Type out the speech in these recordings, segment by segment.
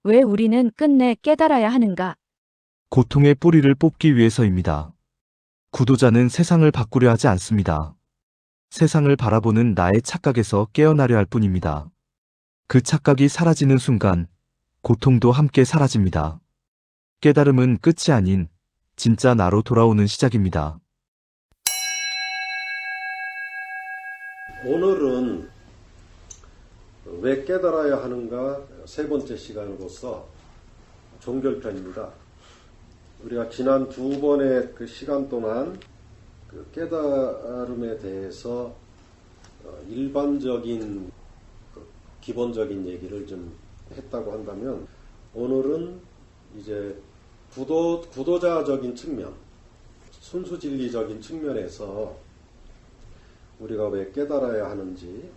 왜 우리는 끝내 깨달아야 하는가? 고통의 뿌리를 뽑기 위해서입니다. 구도자는 세상을 바꾸려 하지 않습니다. 세상을 바라보는 나의 착각에서 깨어나려 할 뿐입니다. 그 착각이 사라지는 순간 고통도 함께 사라집니다. 깨달음은 끝이 아닌 진짜 나로 돌아오는 시작입니다. 오늘은 왜 깨달아야 하는가 세 번째 시간으로서 종결편입니다. 우리가 지난 두 번의 그 시간 동안 그 깨달음에 대해서 일반적인 기본적인 얘기를 좀 했다고 한다면, 오늘은 이제 구도자적인 측면, 순수진리적인 측면에서 우리가 왜 깨달아야 하는지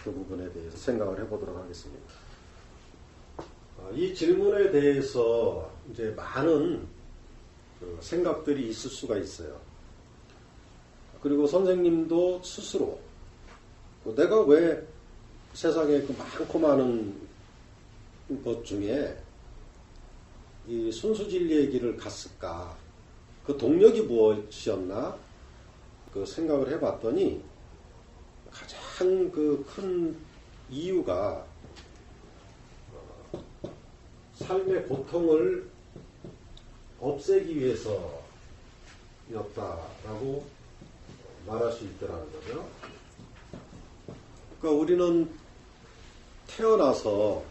그 부분에 대해서 생각을 해보도록 하겠습니다. 이 질문에 대해서 이제 많은 생각들이 있을 수가 있어요. 그리고 선생님도 스스로 내가 왜 세상에 그 많고 많은 것 중에 이 순수진리의 길을 갔을까? 그 동력이 무엇이었나? 그 생각을 해봤더니 가장 그 큰 이유가 삶의 고통을 없애기 위해서였다라고 말할 수 있더라는 거죠. 그러니까 우리는 태어나서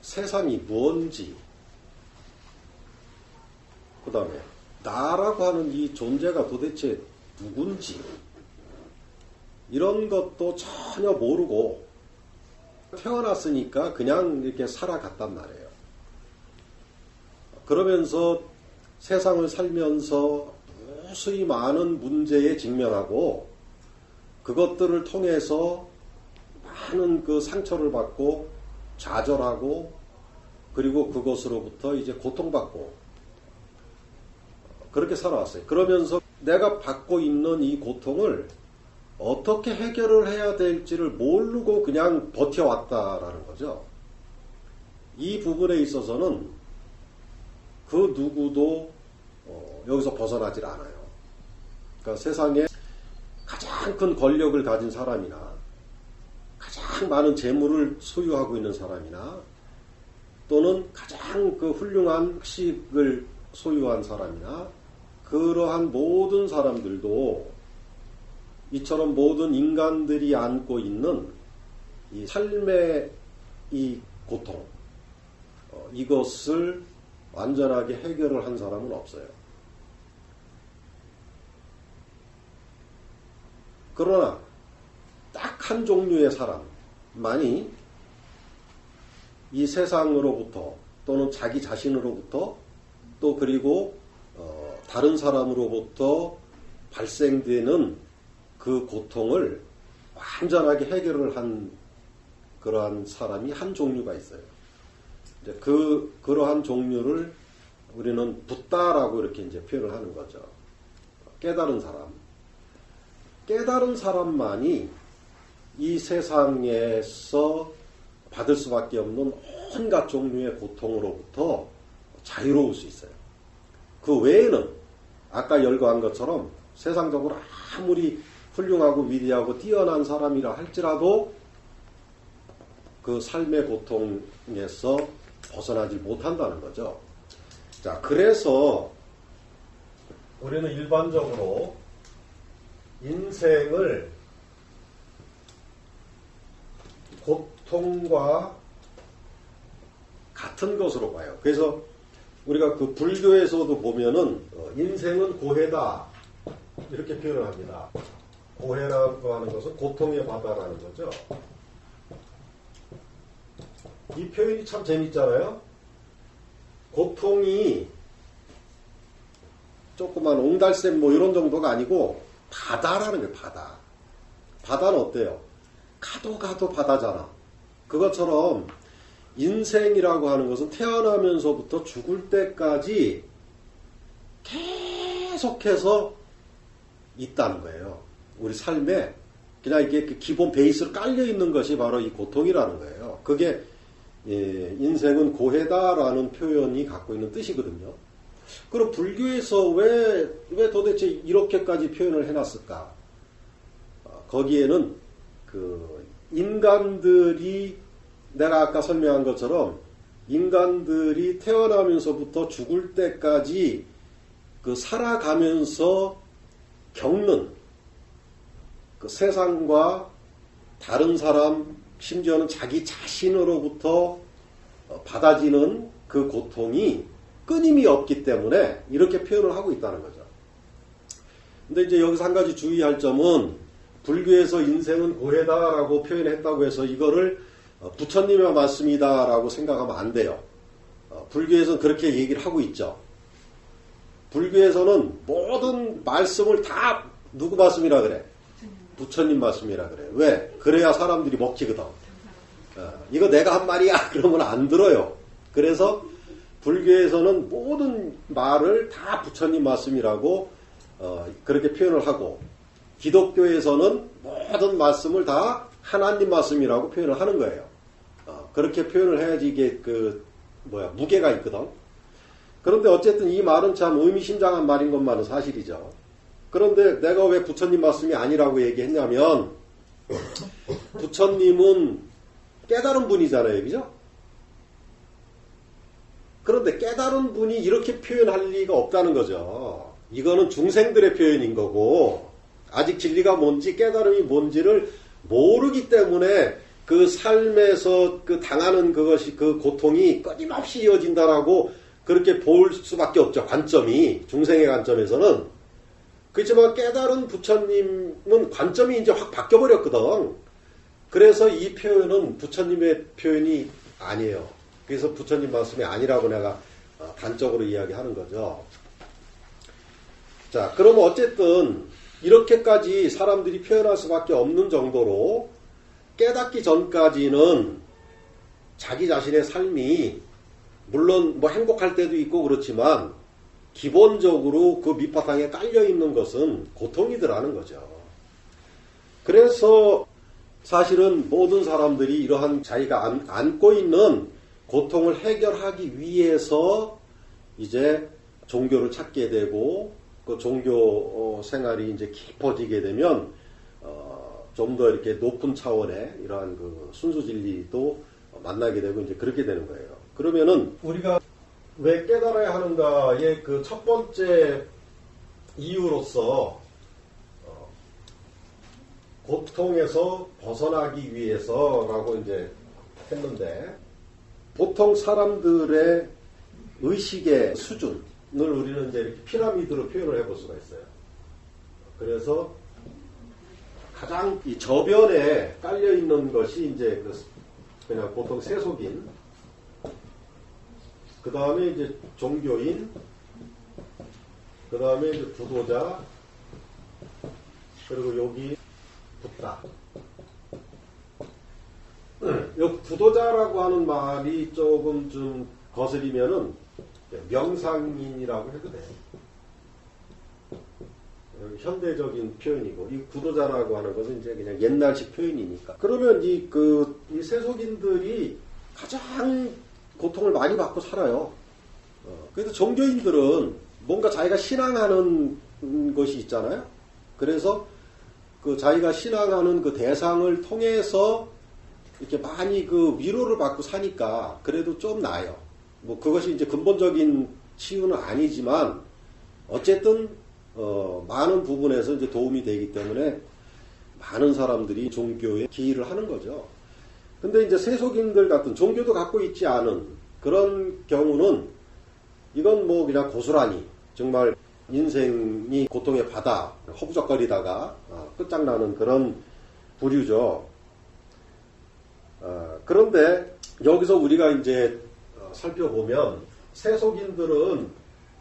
세상이 뭔지, 그 다음에 나라고 하는 이 존재가 도대체 누군지, 이런 것도 전혀 모르고 태어났으니까 그냥 이렇게 살아갔단 말이에요. 그러면서 세상을 살면서 무수히 많은 문제에 직면하고, 그것들을 통해서 많은 그 상처를 받고 좌절하고, 그리고 그것으로부터 이제 고통받고, 그렇게 살아왔어요. 그러면서 내가 받고 있는 이 고통을 어떻게 해결을 해야 될지를 모르고 그냥 버텨왔다라는 거죠. 이 부분에 있어서는 그 누구도 여기서 벗어나질 않아요. 그러니까 세상에 가장 큰 권력을 가진 사람이나 가장 많은 재물을 소유하고 있는 사람이나, 또는 가장 그 훌륭한 학식을 소유한 사람이나, 그러한 모든 사람들도 이처럼 모든 인간들이 안고 있는 이 삶의 이 고통, 이것을 완전하게 해결을 한 사람은 없어요. 그러나 딱 한 종류의 사람만이 이 세상으로부터, 또는 자기 자신으로부터, 또 그리고 다른 사람으로부터 발생되는 그 고통을 완전하게 해결을 한 그러한 사람이 한 종류가 있어요. 이제 그러한 종류를 우리는 붓다라고 이렇게 이제 표현을 하는 거죠. 깨달은 사람. 깨달은 사람만이 이 세상에서 받을 수밖에 없는 온갖 종류의 고통으로부터 자유로울 수 있어요. 그 외에는 아까 열거한 것처럼 세상적으로 아무리 훌륭하고 위대하고 뛰어난 사람이라 할지라도 그 삶의 고통에서 벗어나지 못한다는 거죠. 자, 그래서 우리는 일반적으로 인생을 고통과 같은 것으로 봐요. 그래서 우리가 그 불교에서도 보면은 인생은 고해다 이렇게 표현을 합니다. 고해라고 하는 것은 고통의 바다라는 거죠. 이 표현이 참 재밌잖아요. 고통이 조그만 옹달샘 뭐 이런 정도가 아니고 바다라는 거예요. 바다. 바다는 어때요? 가도 가도 바다잖아. 그것처럼 인생이라고 하는 것은 태어나면서부터 죽을 때까지 계속해서 있다는 거예요. 우리 삶에 그냥 이게 그 기본 베이스로 깔려 있는 것이 바로 이 고통이라는 거예요. 그게 인생은 고해다라는 표현이 갖고 있는 뜻이거든요. 그럼 불교에서 왜 도대체 이렇게까지 표현을 해놨을까? 거기에는 그 인간들이 내가 아까 설명한 것처럼 인간들이 태어나면서부터 죽을 때까지 그 살아가면서 겪는 그 세상과 다른 사람, 심지어는 자기 자신으로부터 받아지는 그 고통이 끊임이 없기 때문에 이렇게 표현을 하고 있다는 거죠. 근데 이제 여기서 한 가지 주의할 점은 불교에서 인생은 고해다라고 표현했다고 해서 이거를 부처님의 말씀이다라고 생각하면 안 돼요. 불교에서는 그렇게 얘기를 하고 있죠. 불교에서는 모든 말씀을 다 누구 말씀이라 그래? 부처님 말씀이라 그래. 왜? 그래야 사람들이 먹히거든. 이거 내가 한 말이야 그러면 안 들어요. 그래서 불교에서는 모든 말을 다 부처님 말씀이라고 그렇게 표현을 하고, 기독교에서는 모든 말씀을 다 하나님 말씀이라고 표현을 하는 거예요. 그렇게 표현을 해야지 이게 무게가 있거든. 그런데 어쨌든 이 말은 참 의미심장한 말인 것만은 사실이죠. 그런데 내가 왜 부처님 말씀이 아니라고 얘기했냐면, 부처님은 깨달은 분이잖아요. 그죠? 그런데 깨달은 분이 이렇게 표현할 리가 없다는 거죠. 이거는 중생들의 표현인 거고, 아직 진리가 뭔지 깨달음이 뭔지를 모르기 때문에 그 삶에서 그 당하는 그것이, 그 고통이 끊임없이 이어진다라고 그렇게 볼 수밖에 없죠. 관점이, 중생의 관점에서는. 그렇지만 깨달은 부처님은 관점이 이제 확 바뀌어버렸거든. 그래서 이 표현은 부처님의 표현이 아니에요. 그래서 부처님 말씀이 아니라고 내가 단적으로 이야기하는 거죠. 자, 그럼 어쨌든 이렇게까지 사람들이 표현할 수밖에 없는 정도로 깨닫기 전까지는 자기 자신의 삶이 물론 뭐 행복할 때도 있고 그렇지만 기본적으로 그 밑바탕에 깔려있는 것은 고통이더라는 거죠. 그래서 사실은 모든 사람들이 이러한 자기가 안고 있는 고통을 해결하기 위해서 이제 종교를 찾게 되고, 그 종교 생활이 이제 깊어지게 되면 좀 더 이렇게 높은 차원의 이러한 그 순수 진리도 만나게 되고 이제 그렇게 되는 거예요. 그러면은 우리가 왜 깨달아야 하는가의 그 첫 번째 이유로서 고통에서 벗어나기 위해서라고 이제 했는데, 보통 사람들의 의식의 수준을 우리는 이제 이렇게 피라미드로 표현을 해볼 수가 있어요. 그래서 가장 이 저변에 깔려 있는 것이 이제 그냥 보통 세속인, 그 다음에 이제 종교인, 그 다음에 이제 부도자, 그리고 여기 붓다. 이 부도자라고 하는 말이 조금 좀 거슬리면은 명상인이라고 해도 돼요. 현대적인 표현이고, 이 부도자라고 하는 것은 이제 그냥 옛날식 표현이니까. 그러면 이 세속인들이 가장 고통을 많이 받고 살아요. 그래서 종교인들은 뭔가 자기가 신앙하는 것이 있잖아요. 그래서 그 자기가 신앙하는 그 대상을 통해서 이렇게 많이 그 위로를 받고 사니까 그래도 좀 나아요. 뭐 그것이 이제 근본적인 치유는 아니지만 어쨌든 많은 부분에서 이제 도움이 되기 때문에 많은 사람들이 종교에 기의를 하는 거죠. 근데 이제 세속인들 같은 종교도 갖고 있지 않은 그런 경우는 이건 뭐 그냥 고스란히 정말 인생이 고통의 바다, 허부적거리다가 끝장나는 그런 부류죠. 그런데 여기서 우리가 이제 살펴보면 세속인들은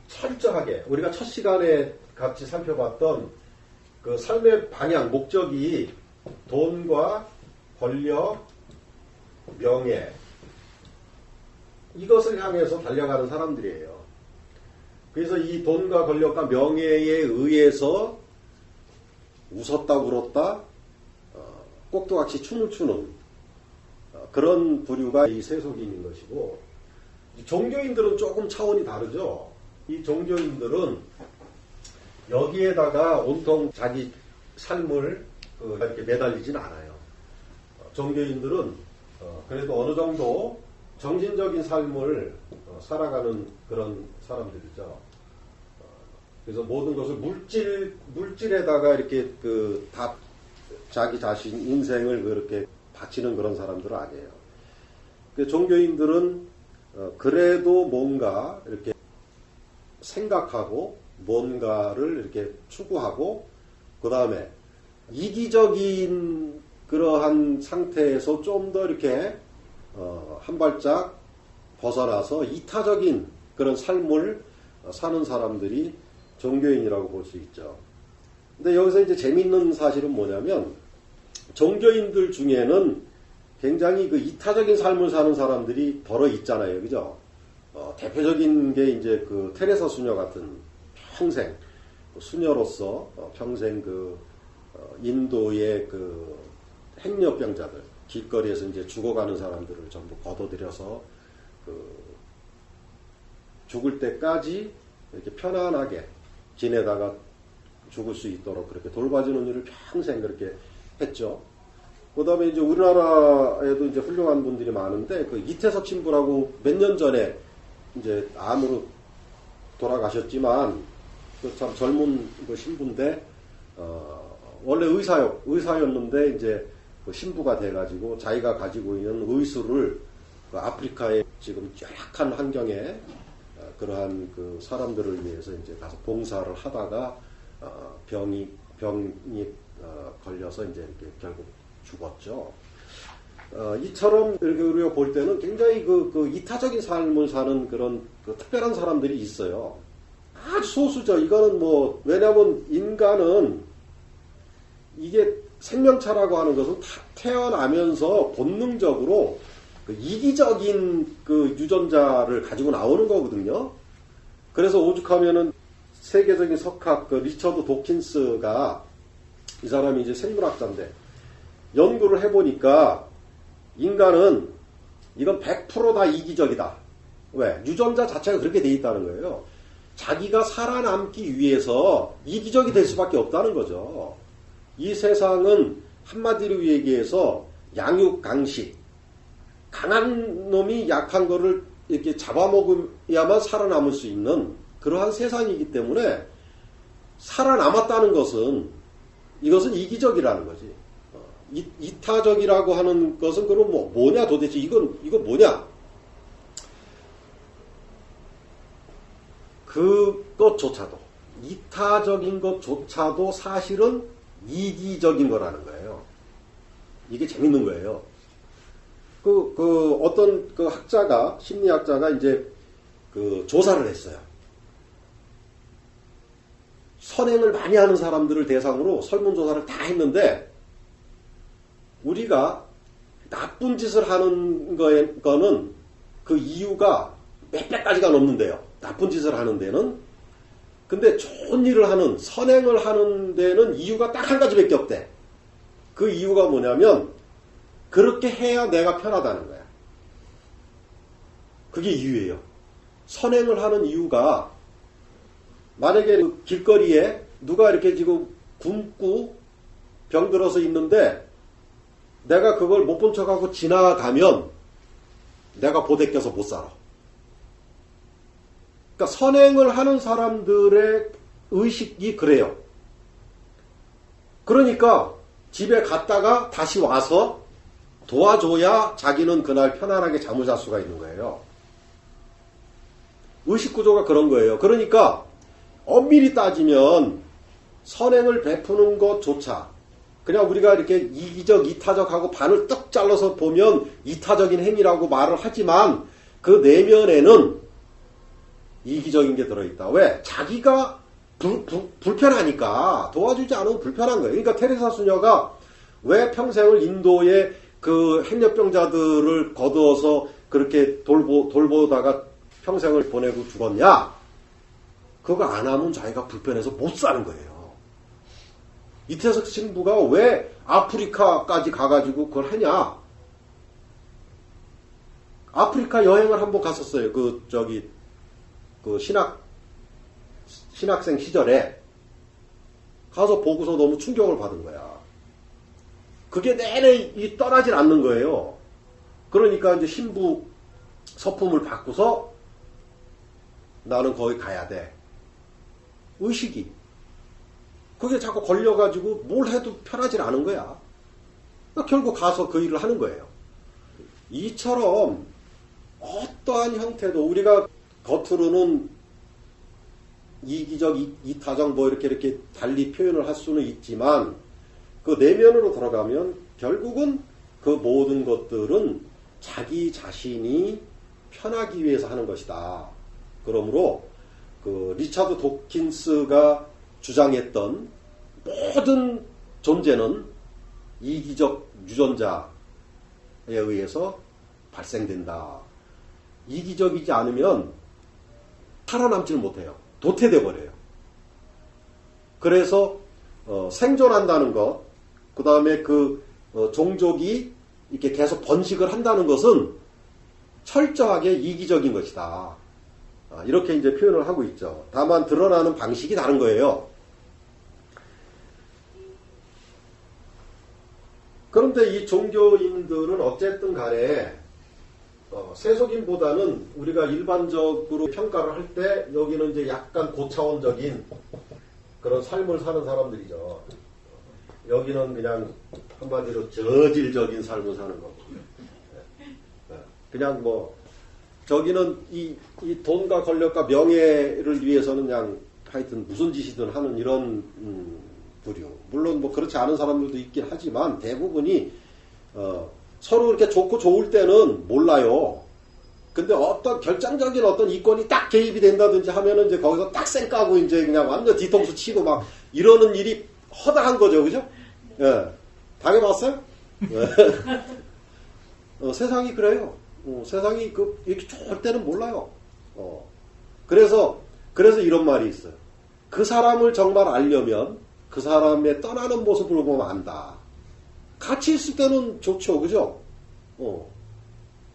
철저하게 우리가 첫 시간에 같이 살펴봤던 그 삶의 방향, 목적이 돈과 권력, 명예, 이것을 향해서 달려가는 사람들이에요. 그래서 이 돈과 권력과 명예에 의해서 웃었다 울었다 꼭두각시 춤을 추는 그런 부류가 이 세속인인 것이고, 종교인들은 조금 차원이 다르죠. 이 종교인들은 여기에다가 온통 자기 삶을 이렇게 매달리진 않아요. 종교인들은 그래도 어느 정도 정신적인 삶을 살아가는 그런 사람들이죠. 그래서 모든 것을 물질에다가 이렇게 다 자기 자신 인생을 그렇게 바치는 그런 사람들은 아니에요. 종교인들은 그래도 뭔가 이렇게 생각하고 뭔가를 이렇게 추구하고, 그 다음에 이기적인 그러한 상태에서 좀 더 이렇게 한 발짝 벗어나서 이타적인 그런 삶을 사는 사람들이 종교인이라고 볼 수 있죠. 근데 여기서 이제 재밌는 사실은 뭐냐면, 종교인들 중에는 굉장히 그 이타적인 삶을 사는 사람들이 더러 있잖아요. 그죠? 대표적인 게 이제 그 테레사 수녀 같은 평생 수녀로서 평생 인도의 행렬병자들, 길거리에서 이제 죽어가는 사람들을 전부 걷어들여서 죽을 때까지 이렇게 편안하게 지내다가 죽을 수 있도록 그렇게 돌봐주는 일을 평생 그렇게 했죠. 그 다음에 이제 우리나라에도 이제 훌륭한 분들이 많은데, 이태섭 신부라고 몇 년 전에 이제 암으로 돌아가셨지만, 참 젊은 신부인데, 원래 의사였는데, 이제 신부가 돼가지고 자기가 가지고 있는 의술을 아프리카의 지금 열악한 환경에 그러한 사람들을 위해서 이제 가서 봉사를 하다가 병이 걸려서 이제 이렇게 결국 죽었죠. 이처럼 이렇게 우리가 볼 때는 굉장히 이타적인 삶을 사는 그런 특별한 사람들이 있어요. 아주 소수죠. 이거는 왜냐면 인간은 이게 생명차라고 하는 것은 태어나면서 본능적으로 이기적인 유전자를 가지고 나오는 거거든요. 그래서 오죽하면은 세계적인 석학 리처드 도킨스가, 이 사람이 이제 생물학자인데, 연구를 해보니까 인간은 이건 100% 다 이기적이다. 왜? 유전자 자체가 그렇게 돼 있다는 거예요. 자기가 살아남기 위해서 이기적이 될 수밖에 없다는 거죠. 이 세상은 한마디로 얘기해서 양육강식, 강한 놈이 약한 거를 이렇게 잡아먹어야만 살아남을 수 있는 그러한 세상이기 때문에, 살아남았다는 것은 이것은 이기적이라는 거지. 이타적이라고 하는 것은 그럼 뭐냐 도대체 이건 뭐냐? 그것조차도, 이타적인 것조차도 사실은 이기적인 거라는 거예요. 이게 재밌는 거예요. 어떤 학자가, 심리학자가 이제 조사를 했어요. 선행을 많이 하는 사람들을 대상으로 설문조사를 다 했는데, 우리가 나쁜 짓을 하는 거는 그 이유가 몇백 가지가 넘는데요. 나쁜 짓을 하는 데는. 근데 좋은 일을 하는, 선행을 하는 데는 이유가 딱 한 가지밖에 없대. 그 이유가 뭐냐면, 그렇게 해야 내가 편하다는 거야. 그게 이유예요. 선행을 하는 이유가, 만약에 길거리에 누가 이렇게 지금 굶고 병들어서 있는데, 내가 그걸 못 본 척하고 지나가면 내가 보대껴서 못 살아. 그러니까 선행을 하는 사람들의 의식이 그래요. 그러니까 집에 갔다가 다시 와서 도와줘야 자기는 그날 편안하게 잠을 잘 수가 있는 거예요. 의식구조가 그런 거예요. 그러니까 엄밀히 따지면 선행을 베푸는 것조차, 그냥 우리가 이렇게 이기적, 이타적하고 반을 떡 잘라서 보면 이타적인 행위라고 말을 하지만, 그 내면에는 이기적인 게 들어있다. 왜? 자기가 불편하니까. 도와주지 않으면 불편한 거예요. 그러니까 테레사 수녀가 왜 평생을 인도의 행렬병자들을 거두어서 그렇게 돌보다가 평생을 보내고 죽었냐? 그거 안 하면 자기가 불편해서 못 사는 거예요. 이태석 신부가 왜 아프리카까지 가가지고 그걸 하냐? 아프리카 여행을 한번 갔었어요. 그 신학생 시절에 가서 보고서 너무 충격을 받은 거야. 그게 내내 떠나질 않는 거예요. 그러니까 이제 신부 서품을 받고서 나는 거기 가야 돼. 의식이. 그게 자꾸 걸려가지고 뭘 해도 편하질 않은 거야. 결국 가서 그 일을 하는 거예요. 이처럼 어떠한 형태도 우리가 겉으로는 이기적, 이타적 뭐 이렇게 달리 표현을 할 수는 있지만 그 내면으로 들어가면 결국은 그 모든 것들은 자기 자신이 편하기 위해서 하는 것이다. 그러므로 그 리차드 도킨스가 주장했던 모든 존재는 이기적 유전자에 의해서 발생된다. 이기적이지 않으면 살아남지를 못해요. 도태돼 버려요. 그래서 생존한다는 것, 그 다음에 종족이 이렇게 계속 번식을 한다는 것은 철저하게 이기적인 것이다. 이렇게 이제 표현을 하고 있죠. 다만 드러나는 방식이 다른 거예요. 그런데 이 종교인들은 어쨌든 간에 세속인보다는 우리가 일반적으로 평가를 할 때 여기는 이제 약간 고차원적인 그런 삶을 사는 사람들이죠. 여기는 그냥 한마디로 저질적인 삶을 사는 거고. 그냥 뭐 저기는 이 돈과 권력과 명예를 위해서는 그냥 하여튼 무슨 짓이든 하는 이런 부류. 물론 뭐 그렇지 않은 사람들도 있긴 하지만 대부분이 서로 이렇게 좋고 좋을 때는 몰라요. 근데 어떤 결정적인 어떤 이권이 딱 개입이 된다든지 하면은 이제 거기서 딱 쌩까고 이제 그냥 완전 뒤통수 치고 막 이러는 일이 허다한 거죠. 그죠? 예. 당해봤어요? 예. 세상이 그래요. 세상이 이렇게 좋을 때는 몰라요. 그래서 이런 말이 있어요. 그 사람을 정말 알려면 그 사람의 떠나는 모습을 보면 안다. 같이 있을 때는 좋죠. 그죠?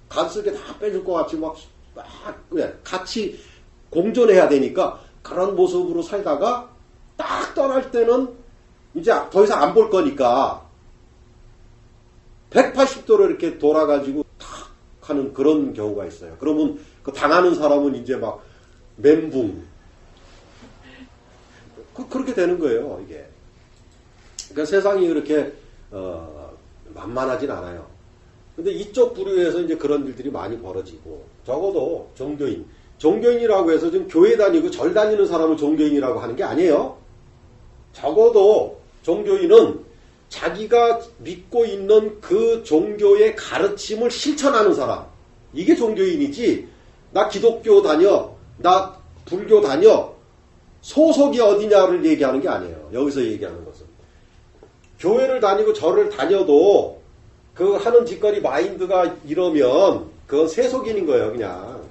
간쓸게 다 빼줄 것 같이 같이 공존해야 되니까 그런 모습으로 살다가 딱 떠날 때는 이제 더 이상 안 볼 거니까 180도로 이렇게 돌아가지고 탁 하는 그런 경우가 있어요. 그러면 그 당하는 사람은 이제 막 멘붕. 그렇게 되는 거예요, 이게. 그러니까 세상이 그렇게, 만만하진 않아요. 근데 이쪽 부류에서 이제 그런 일들이 많이 벌어지고, 적어도 종교인이라고 해서 지금 교회 다니고 절 다니는 사람을 종교인이라고 하는 게 아니에요. 적어도 종교인은 자기가 믿고 있는 그 종교의 가르침을 실천하는 사람. 이게 종교인이지, 나 기독교 다녀, 나 불교 다녀, 소속이 어디냐를 얘기하는 게 아니에요. 여기서 얘기하는 것은. 교회를 다니고 절을 다녀도 그 하는 짓거리 마인드가 이러면 그건 세속인인 거예요, 그냥.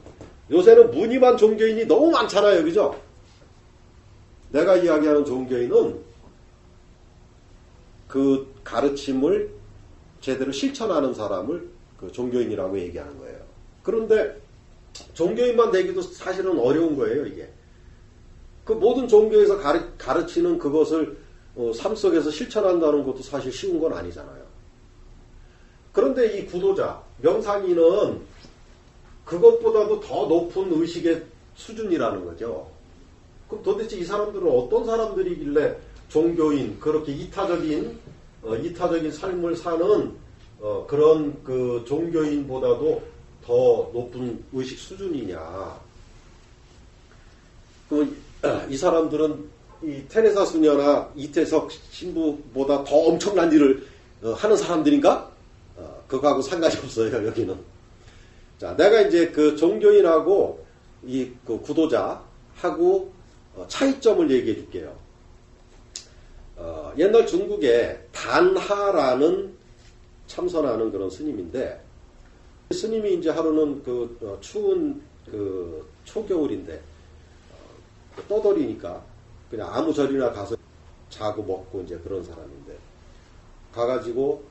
요새는 무늬만 종교인이 너무 많잖아요, 그죠? 내가 이야기하는 종교인은 그 가르침을 제대로 실천하는 사람을 그 종교인이라고 얘기하는 거예요. 그런데 종교인만 되기도 사실은 어려운 거예요, 이게. 그 모든 종교에서 가르치는 그것을 삶 속에서 실천한다는 것도 사실 쉬운 건 아니잖아요. 그런데 이 구도자, 명상인은 그것보다도 더 높은 의식의 수준이라는 거죠. 그럼 도대체 이 사람들은 어떤 사람들이길래 종교인, 그렇게 이타적인 삶을 사는 그런 그 종교인보다도 더 높은 의식 수준이냐. 그럼 이 사람들은 이 테레사 수녀나 이태석 신부보다 더 엄청난 일을 하는 사람들인가? 그거하고 상관이 없어요, 여기는. 자, 내가 이제 그 종교인하고 그 구도자하고 차이점을 얘기해 줄게요. 옛날 중국에 단하라는 참선하는 그런 스님인데, 스님이 이제 하루는 추운 초겨울인데, 떠돌이니까 그냥 아무 절이나 가서 자고 먹고 이제 그런 사람인데, 가가지고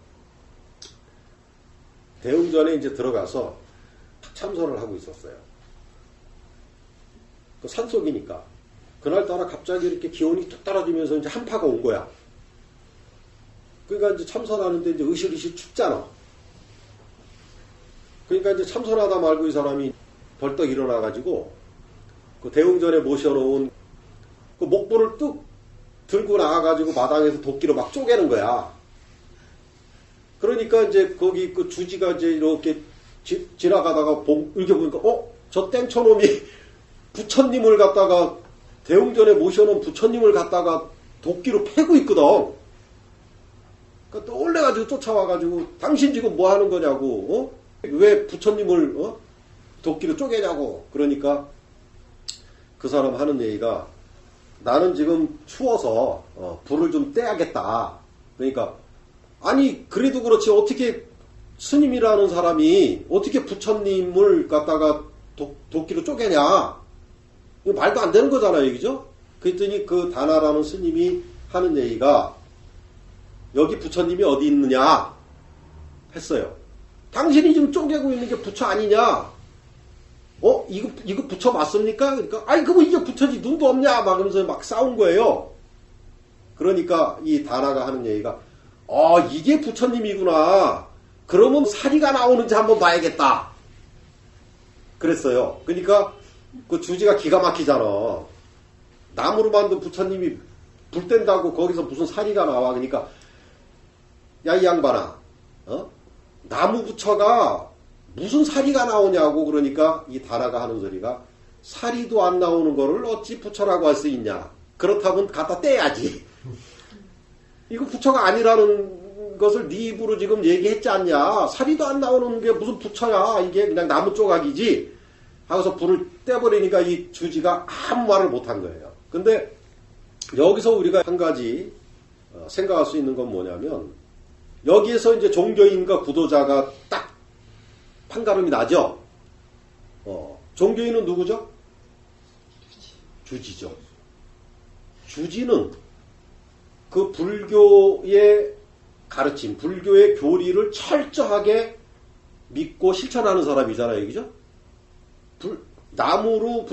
대웅전에 이제 들어가서 참선을 하고 있었어요. 그 산속이니까. 그날따라 갑자기 이렇게 기온이 뚝 떨어지면서 이제 한파가 온 거야. 그러니까 이제 참선하는데 이제 으실으실 춥잖아. 그러니까 이제 참선하다 말고 이 사람이 벌떡 일어나가지고 그 대웅전에 모셔놓은 그 목불을 뚝 들고 나가가지고 마당에서 도끼로 막 쪼개는 거야. 그러니까 이제 거기 그 주지가 이제 이렇게 지나가다가 이렇게 보니까 저 땡초놈이 부처님을 갖다가 대웅전에 모셔놓은 부처님을 갖다가 도끼로 패고 있거든. 그러니까 또 올래가지고 쫓아와가지고 당신 지금 뭐 하는 거냐고, 왜 부처님을 도끼로 쪼개냐고. 그러니까 그 사람 하는 얘기가 나는 지금 추워서 불을 좀 떼야겠다. 그러니까 아니 그래도 그렇지 어떻게 스님이라는 사람이 어떻게 부처님을 갖다가 도끼로 쪼개냐. 이거 말도 안 되는 거잖아요. 얘기죠. 그랬더니 그 다나라는 스님이 하는 얘기가 여기 부처님이 어디 있느냐 했어요. 당신이 지금 쪼개고 있는 게 부처 아니냐? 이거 부처 맞습니까? 그러니까, 아이, 그거 이게 부처지, 눈도 없냐? 막 그러면서 막 싸운 거예요. 그러니까 이 다나가 하는 얘기가, 이게 부처님이구나. 그러면 사리가 나오는지 한번 봐야겠다. 그랬어요. 그러니까 그 주지가 기가 막히잖아. 나무로 만든 부처님이 불 뗀다고 거기서 무슨 사리가 나와. 그러니까, 야, 이 양반아, 나무 부처가 무슨 사리가 나오냐고. 그러니까 이 다나가 하는 소리가 사리도 안 나오는 거를 어찌 부처라고 할 수 있냐. 그렇다면 갖다 떼야지. 이거 부처가 아니라는 것을 네 입으로 지금 얘기했지 않냐. 사리도 안 나오는 게 무슨 부처야. 이게 그냥 나무 조각이지. 하고서 불을 떼버리니까 이 주지가 아무 말을 못한 거예요. 근데 여기서 우리가 한 가지 생각할 수 있는 건 뭐냐면 여기에서 이제 종교인과 구도자가 딱 판가름이 나죠. 종교인은 누구죠? 주지죠. 주지는 그 불교의 가르침, 불교의 교리를 철저하게 믿고 실천하는 사람이잖아요. 그죠? 나무로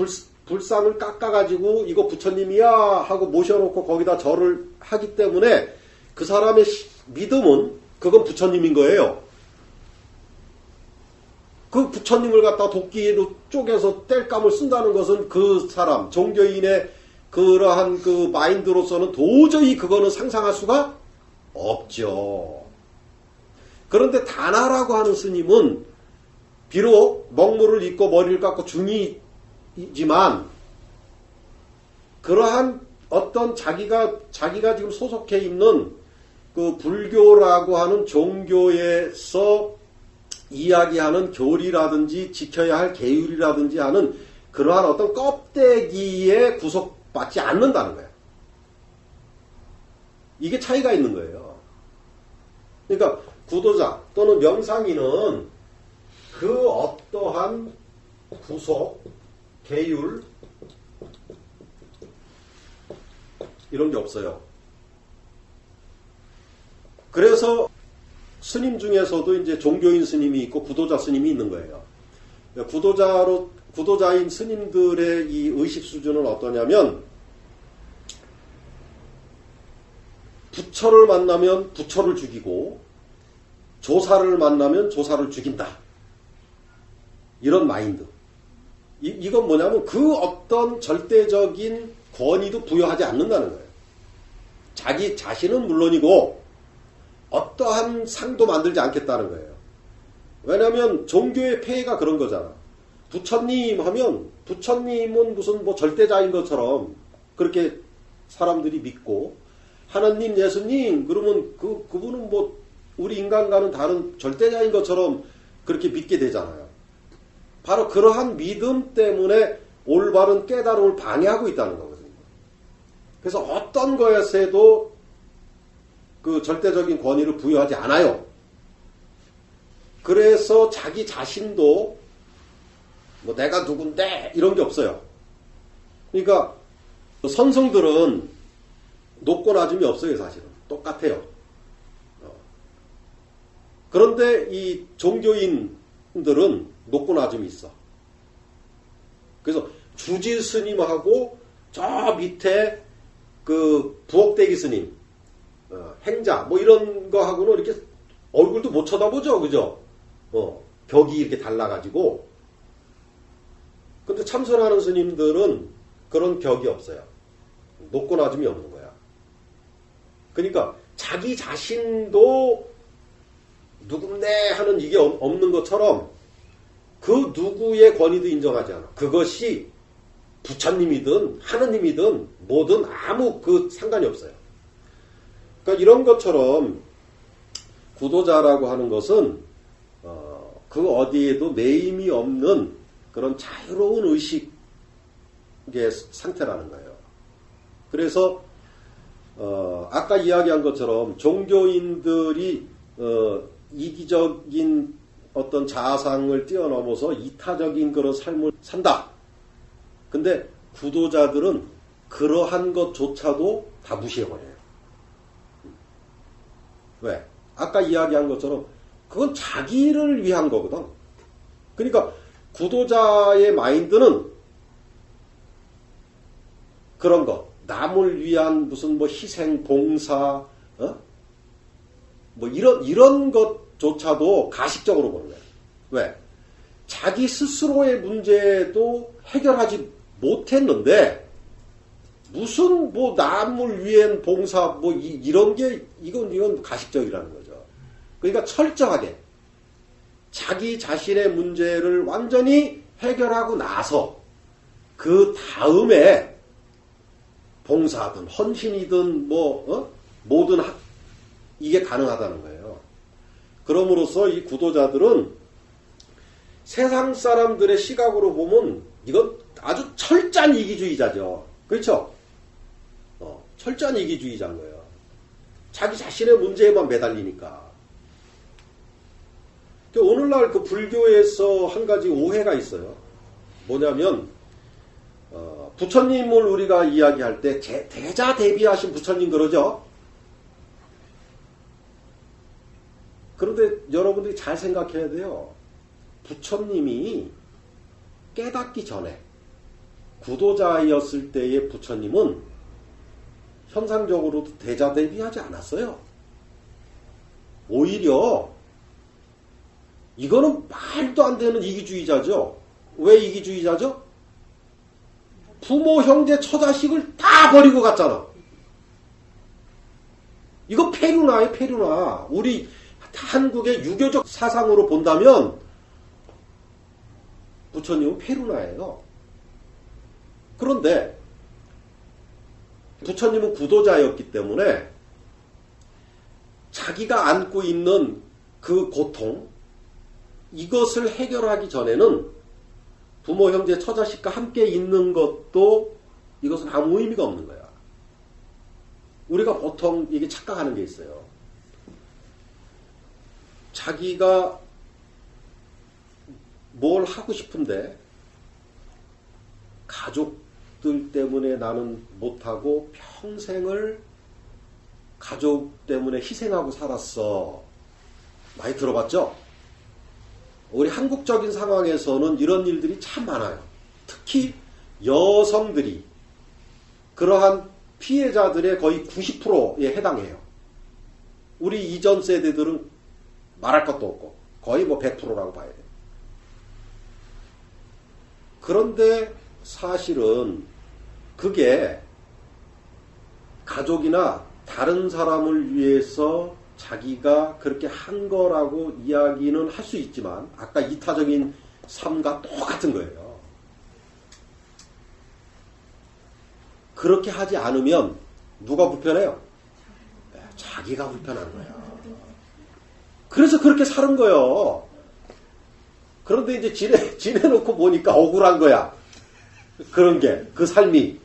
불상을 깎아가지고 이거 부처님이야 하고 모셔놓고 거기다 절을 하기 때문에 그 사람의 믿음은 그건 부처님인 거예요. 그 부처님을 갖다 도끼로 쪼개서 뗄감을 쓴다는 것은 그 사람, 종교인의 그러한 그 마인드로서는 도저히 그거는 상상할 수가 없죠. 그런데 다나라고 하는 스님은 비록 먹물을 입고 머리를 깎고 중이지만 그러한 어떤 자기가 지금 소속해 있는 그 불교라고 하는 종교에서 이야기하는 교리라든지 지켜야 할 계율이라든지 하는 그러한 어떤 껍데기에 구속받지 않는다는 거예요. 이게 차이가 있는 거예요. 그러니까 구도자 또는 명상인은 그 어떠한 구속, 계율 이런 게 없어요. 그래서 스님 중에서도 이제 종교인 스님이 있고 구도자 스님이 있는 거예요. 구도자인 스님들의 이 의식 수준은 어떠냐면 부처를 만나면 부처를 죽이고 조사를 만나면 조사를 죽인다. 이런 마인드. 이건 뭐냐면 그 어떤 절대적인 권위도 부여하지 않는다는 거예요. 자기 자신은 물론이고 어떠한 상도 만들지 않겠다는 거예요. 왜냐하면 종교의 폐해가 그런 거잖아. 부처님 하면 부처님은 무슨 뭐 절대자인 것처럼 그렇게 사람들이 믿고 하나님, 예수님 그러면 그분은 뭐 우리 인간과는 다른 절대자인 것처럼 그렇게 믿게 되잖아요. 바로 그러한 믿음 때문에 올바른 깨달음을 방해하고 있다는 거거든요. 그래서 어떤 것에도 그 절대적인 권위를 부여하지 않아요. 그래서 자기 자신도 뭐 내가 누군데 이런 게 없어요. 그러니까 선성들은 높고 낮음이 없어요. 사실은 똑같아요. 그런데 이 종교인들은 높고 낮음이 있어. 그래서 주지 스님하고 저 밑에 그 부엌대기 스님, 행자 뭐 이런 거 하고는 이렇게 얼굴도 못 쳐다보죠, 그죠? 격이 이렇게 달라가지고. 근데 참선하는 스님들은 그런 격이 없어요. 높고 낮음이 없는 거야. 그러니까 자기 자신도 누군데 하는 이게 없는 것처럼 그 누구의 권위도 인정하지 않아. 그것이 부처님이든 하느님이든 뭐든 아무 그 상관이 없어요. 그러니까 이런 것처럼 구도자라고 하는 것은 그 어디에도 매임이 없는 그런 자유로운 의식의 상태라는 거예요. 그래서 아까 이야기한 것처럼 종교인들이 이기적인 어떤 자아상을 뛰어넘어서 이타적인 그런 삶을 산다. 근데 구도자들은 그러한 것조차도 다 무시해버려요. 왜? 아까 이야기한 것처럼 그건 자기를 위한 거거든. 그러니까 구도자의 마인드는 그런 거, 남을 위한 무슨 뭐 희생, 봉사, 뭐 이런 것조차도 가식적으로 보는 거예요. 왜? 자기 스스로의 문제도 해결하지 못했는데 무슨 뭐 남을 위한 봉사 뭐 이런 게 이건 가식적이라는 거죠. 그러니까 철저하게 자기 자신의 문제를 완전히 해결하고 나서 그 다음에 봉사든 헌신이든 뭐든 이게 가능하다는 거예요. 그럼으로써 이 구도자들은 세상 사람들의 시각으로 보면 이건 아주 철저한 이기주의자죠. 그렇죠? 철저한 이기주의자인 거예요. 자기 자신의 문제에만 매달리니까. 오늘날 그 불교에서 한 가지 오해가 있어요. 뭐냐면 부처님을 우리가 이야기할 때 대자대비하신 부처님 그러죠. 그런데 여러분들이 잘 생각해야 돼요. 부처님이 깨닫기 전에 구도자였을 때의 부처님은 현상적으로도 대자대비하지 않았어요. 오히려 이거는 말도 안 되는 이기주의자죠. 왜 이기주의자죠? 부모, 형제, 처자식을 다 버리고 갔잖아. 이거 폐륜화예요, 폐륜화. 우리 한국의 유교적 사상으로 본다면 부처님은 폐륜화예요. 그런데 부처님은 구도자였기 때문에 자기가 안고 있는 그 고통, 이것을 해결하기 전에는 부모, 형제, 처자식과 함께 있는 것도 이것은 아무 의미가 없는 거야. 우리가 보통 이게 착각하는 게 있어요. 자기가 뭘 하고 싶은데 가족들 때문에 나는 못하고 평생을 가족 때문에 희생하고 살았어. 많이 들어봤죠? 우리 한국적인 상황에서는 이런 일들이 참 많아요. 특히 여성들이 그러한 피해자들의 거의 90%에 해당해요. 우리 이전 세대들은 말할 것도 없고 거의 뭐 100%라고 봐야 돼요. 그런데 사실은 그게 가족이나 다른 사람을 위해서 자기가 그렇게 한 거라고 이야기는 할 수 있지만 아까 이타적인 삶과 똑같은 거예요. 그렇게 하지 않으면 누가 불편해요? 자기가 불편한 거야. 그래서 그렇게 사는 거예요. 그런데 이제 지내놓고 보니까 억울한 거야. 그런 게, 그 삶이.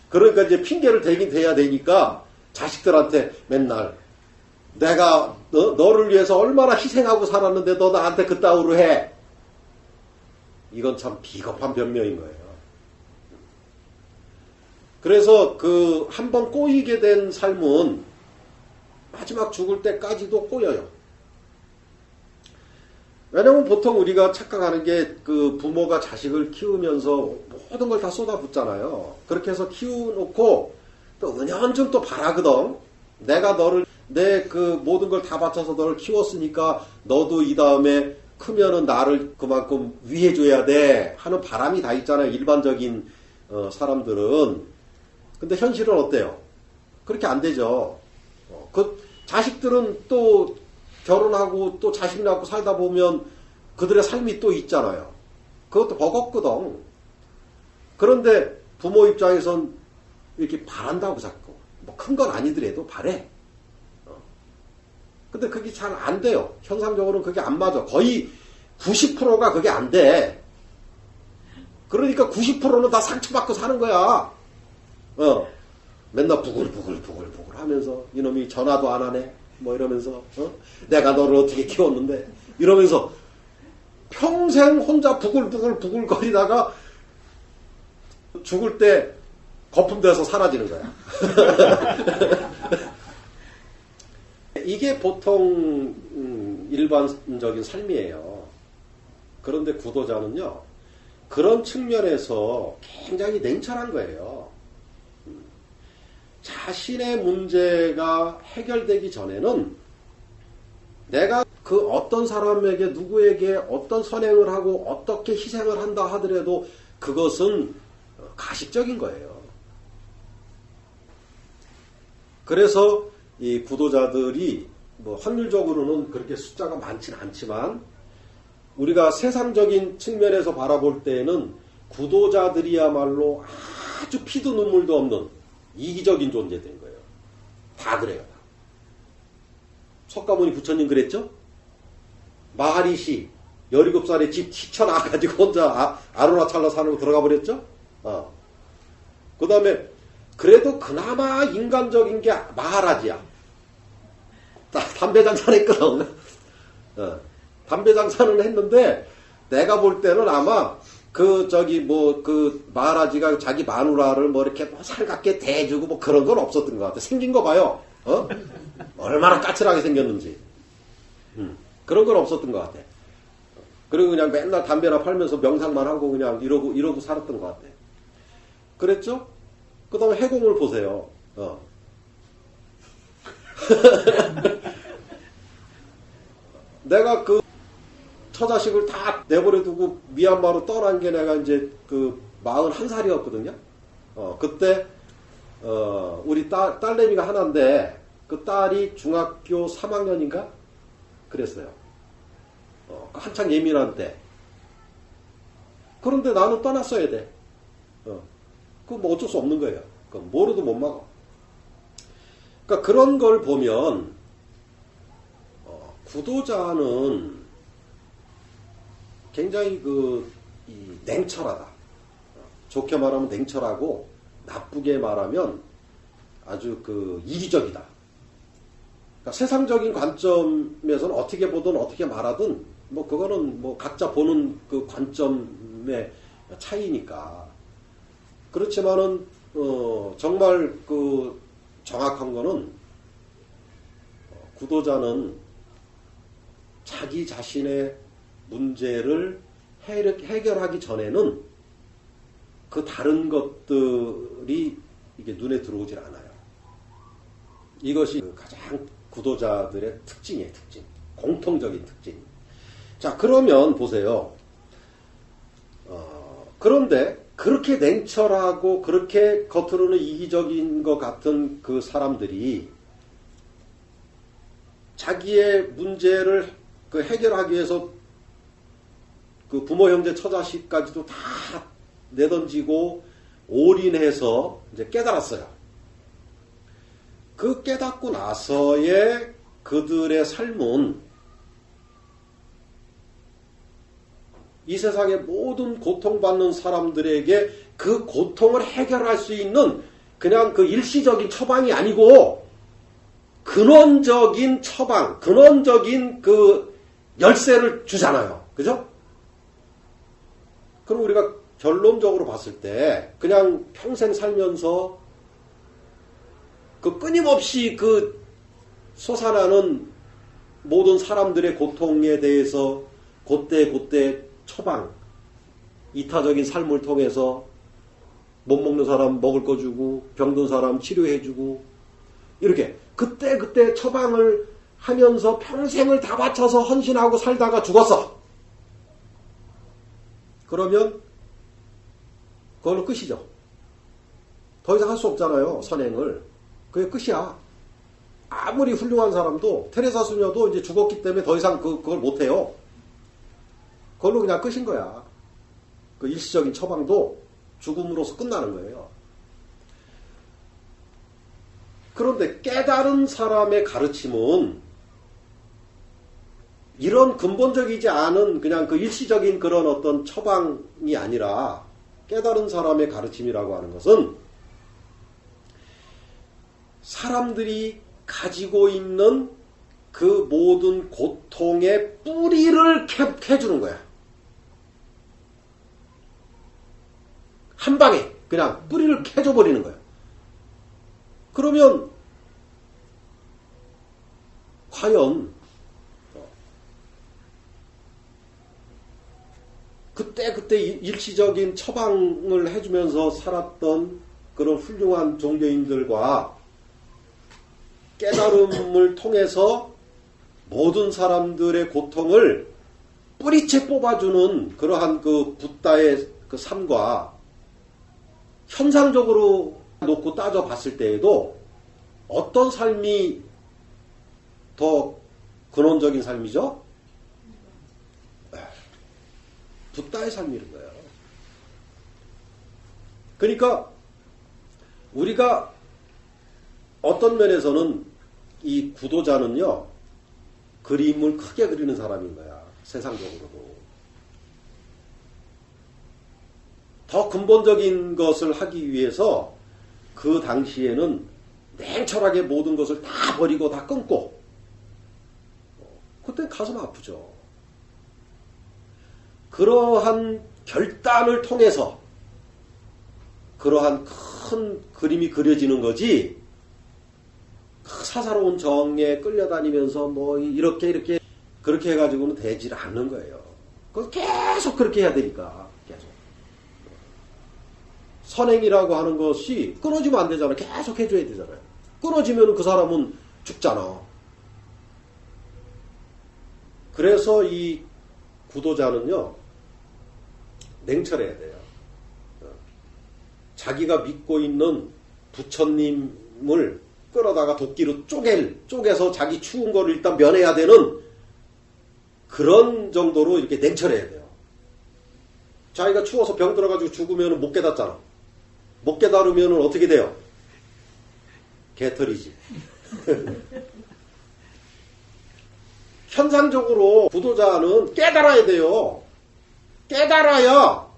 그러니까 이제 핑계를 대긴 대야 되니까 자식들한테 맨날 내가 너를 위해서 얼마나 희생하고 살았는데 너 나한테 그따위로 해. 이건 참 비겁한 변명인 거예요. 그래서 그 한번 꼬이게 된 삶은 마지막 죽을 때까지도 꼬여요. 왜냐면 보통 우리가 착각하는 게 그 부모가 자식을 키우면서 모든 걸 다 쏟아붓잖아요. 그렇게 해서 키워놓고 또 은연중 또 바라거든. 내가 너를 내 그 모든 걸 다 바쳐서 너를 키웠으니까 너도 이 다음에 크면은 나를 그만큼 위해줘야 돼 하는 바람이 다 있잖아요. 일반적인 사람들은. 근데 현실은 어때요? 그렇게 안 되죠. 그 자식들은 또 결혼하고 또 자식 낳고 살다 보면 그들의 삶이 또 있잖아요. 그것도 버겁거든. 그런데 부모 입장에선 이렇게 바란다고 자꾸. 뭐 큰 건 아니더라도 바래. 근데 그게 잘 안 돼요. 현상적으로는 그게 안 맞아. 거의 90%가 그게 안 돼. 그러니까 90%는 다 상처받고 사는 거야. 맨날 부글부글 하면서 이놈이 전화도 안 하네. 뭐 이러면서 내가 너를 어떻게 키웠는데 이러면서 평생 혼자 부글부글 거리다가 죽을 때 거품돼서 사라지는 거야. 이게 보통 일반적인 삶이에요. 그런데 구도자는요, 그런 측면에서 굉장히 냉철한 거예요. 자신의 문제가 해결되기 전에는 내가 그 어떤 사람에게 누구에게 어떤 선행을 하고 어떻게 희생을 한다 하더라도 그것은 가식적인 거예요. 그래서 이 구도자들이 뭐 확률적으로는 그렇게 숫자가 많지는 않지만 우리가 세상적인 측면에서 바라볼 때에는 구도자들이야말로 아주 피도 눈물도 없는 이기적인 존재된 거예요. 다 그래요. 석가모니 부처님 그랬죠? 마하리시 17살에 집 튀쳐나와가지고 혼자 아루나찰나 산으로 들어가 버렸죠? 그 다음에 그래도 그나마 인간적인 게 마하라지야. 담배 장사는 했거든. 담배 장사는 했는데 내가 볼 때는 아마 그 마하라지가 자기 마누라를 뭐 이렇게 살갑게 대주고 뭐 그런 건 없었던 것 같아. 생긴 거 봐요. 얼마나 까칠하게 생겼는지. 그런 건 없었던 것 같아. 그리고 그냥 맨날 담배나 팔면서 명상만 하고 그냥 이러고 살았던 것 같아. 그랬죠? 그 다음에 해공을 보세요. 내가 그 처자식을 다 내버려두고 미얀마로 떠난 게 내가 이제 그 41살이었거든요. 그때 우리 딸내미가 하나인데 그 딸이 중학교 3학년인가 그랬어요. 한창 예민한 때. 그런데 나는 떠났어야 돼. 그거 뭐 어쩔 수 없는 거예요. 뭐로도 못 막아. 그러니까 그런 걸 보면 구도자는 굉장히 냉철하다. 좋게 말하면 냉철하고 나쁘게 말하면 아주 이기적이다. 그러니까 세상적인 관점에서는 어떻게 보든 어떻게 말하든 뭐 그거는 뭐 각자 보는 그 관점의 차이니까. 그렇지만은 정말 정확한 거는 구도자는 자기 자신의 문제를 해결하기 전에는 그 다른 것들이 이게 눈에 들어오질 않아요. 이것이 가장 구도자들의 특징이에요, 특징. 공통적인 특징. 자, 그러면 보세요. 그런데 그렇게 냉철하고 그렇게 겉으로는 이기적인 것 같은 그 사람들이 자기의 문제를 해결하기 위해서 그 부모, 형제, 처자식까지도 다 내던지고 올인해서 이제 깨달았어요. 그 깨닫고 나서의 그들의 삶은 이 세상의 모든 고통받는 사람들에게 그 고통을 해결할 수 있는 그냥 그 일시적인 처방이 아니고 근원적인 처방, 근원적인 그 열쇠를 주잖아요. 그죠? 그럼 우리가 결론적으로 봤을 때 그냥 평생 살면서 그 끊임없이 그 솟아나는 모든 사람들의 고통에 대해서 그때 처방, 이타적인 삶을 통해서 못 먹는 사람 먹을 거 주고 병든 사람 치료해 주고 이렇게 그때 처방을 하면서 평생을 다 바쳐서 헌신하고 살다가 죽었어. 그러면 그걸로 끝이죠. 더 이상 할 수 없잖아요. 선행을. 그게 끝이야. 아무리 훌륭한 사람도 테레사 수녀도 이제 죽었기 때문에 더 이상 그걸 못해요. 그걸로 그냥 끝인 거야. 그 일시적인 처방도 죽음으로써 끝나는 거예요. 그런데 깨달은 사람의 가르침은 이런 근본적이지 않은 그냥 그 일시적인 그런 어떤 처방이 아니라 깨달은 사람의 가르침이라고 하는 것은 사람들이 가지고 있는 그 모든 고통의 뿌리를 캐주는 거야. 한 방에 그냥 뿌리를 캐줘버리는 거야. 그러면 과연 그때 일시적인 처방을 해주면서 살았던 그런 훌륭한 종교인들과 깨달음을 통해서 모든 사람들의 고통을 뿌리채 뽑아주는 그러한 그 붓다의 그 삶과 현상적으로 놓고 따져봤을 때에도 어떤 삶이 더 근원적인 삶이죠? 붓다의 삶이는 거예요. 그러니까 우리가 어떤 면에서는 이 구도자는요, 그림을 크게 그리는 사람인 거야. 세상적으로도. 더 근본적인 것을 하기 위해서 그 당시에는 냉철하게 모든 것을 다 버리고 다 끊고, 그때 가슴 아프죠. 그러한 결단을 통해서 그러한 큰 그림이 그려지는 거지, 그 사사로운 정에 끌려다니면서 뭐 이렇게 그렇게 해가지고는 되질 않는 거예요. 그건 계속 그렇게 해야 되니까. 계속. 선행이라고 하는 것이 끊어지면 안 되잖아요. 계속 해줘야 되잖아요. 끊어지면 그 사람은 죽잖아. 그래서 이 구도자는요, 냉철해야 돼요. 자기가 믿고 있는 부처님을 끌어다가 도끼로 쪼개서 자기 추운 거를 일단 면해야 되는 그런 정도로 이렇게 냉철해야 돼요. 자기가 추워서 병 들어가지고 죽으면 못 깨닫잖아. 못 깨달으면 어떻게 돼요? 개털이지. 현상적으로 구도자는 깨달아야 돼요. 깨달아야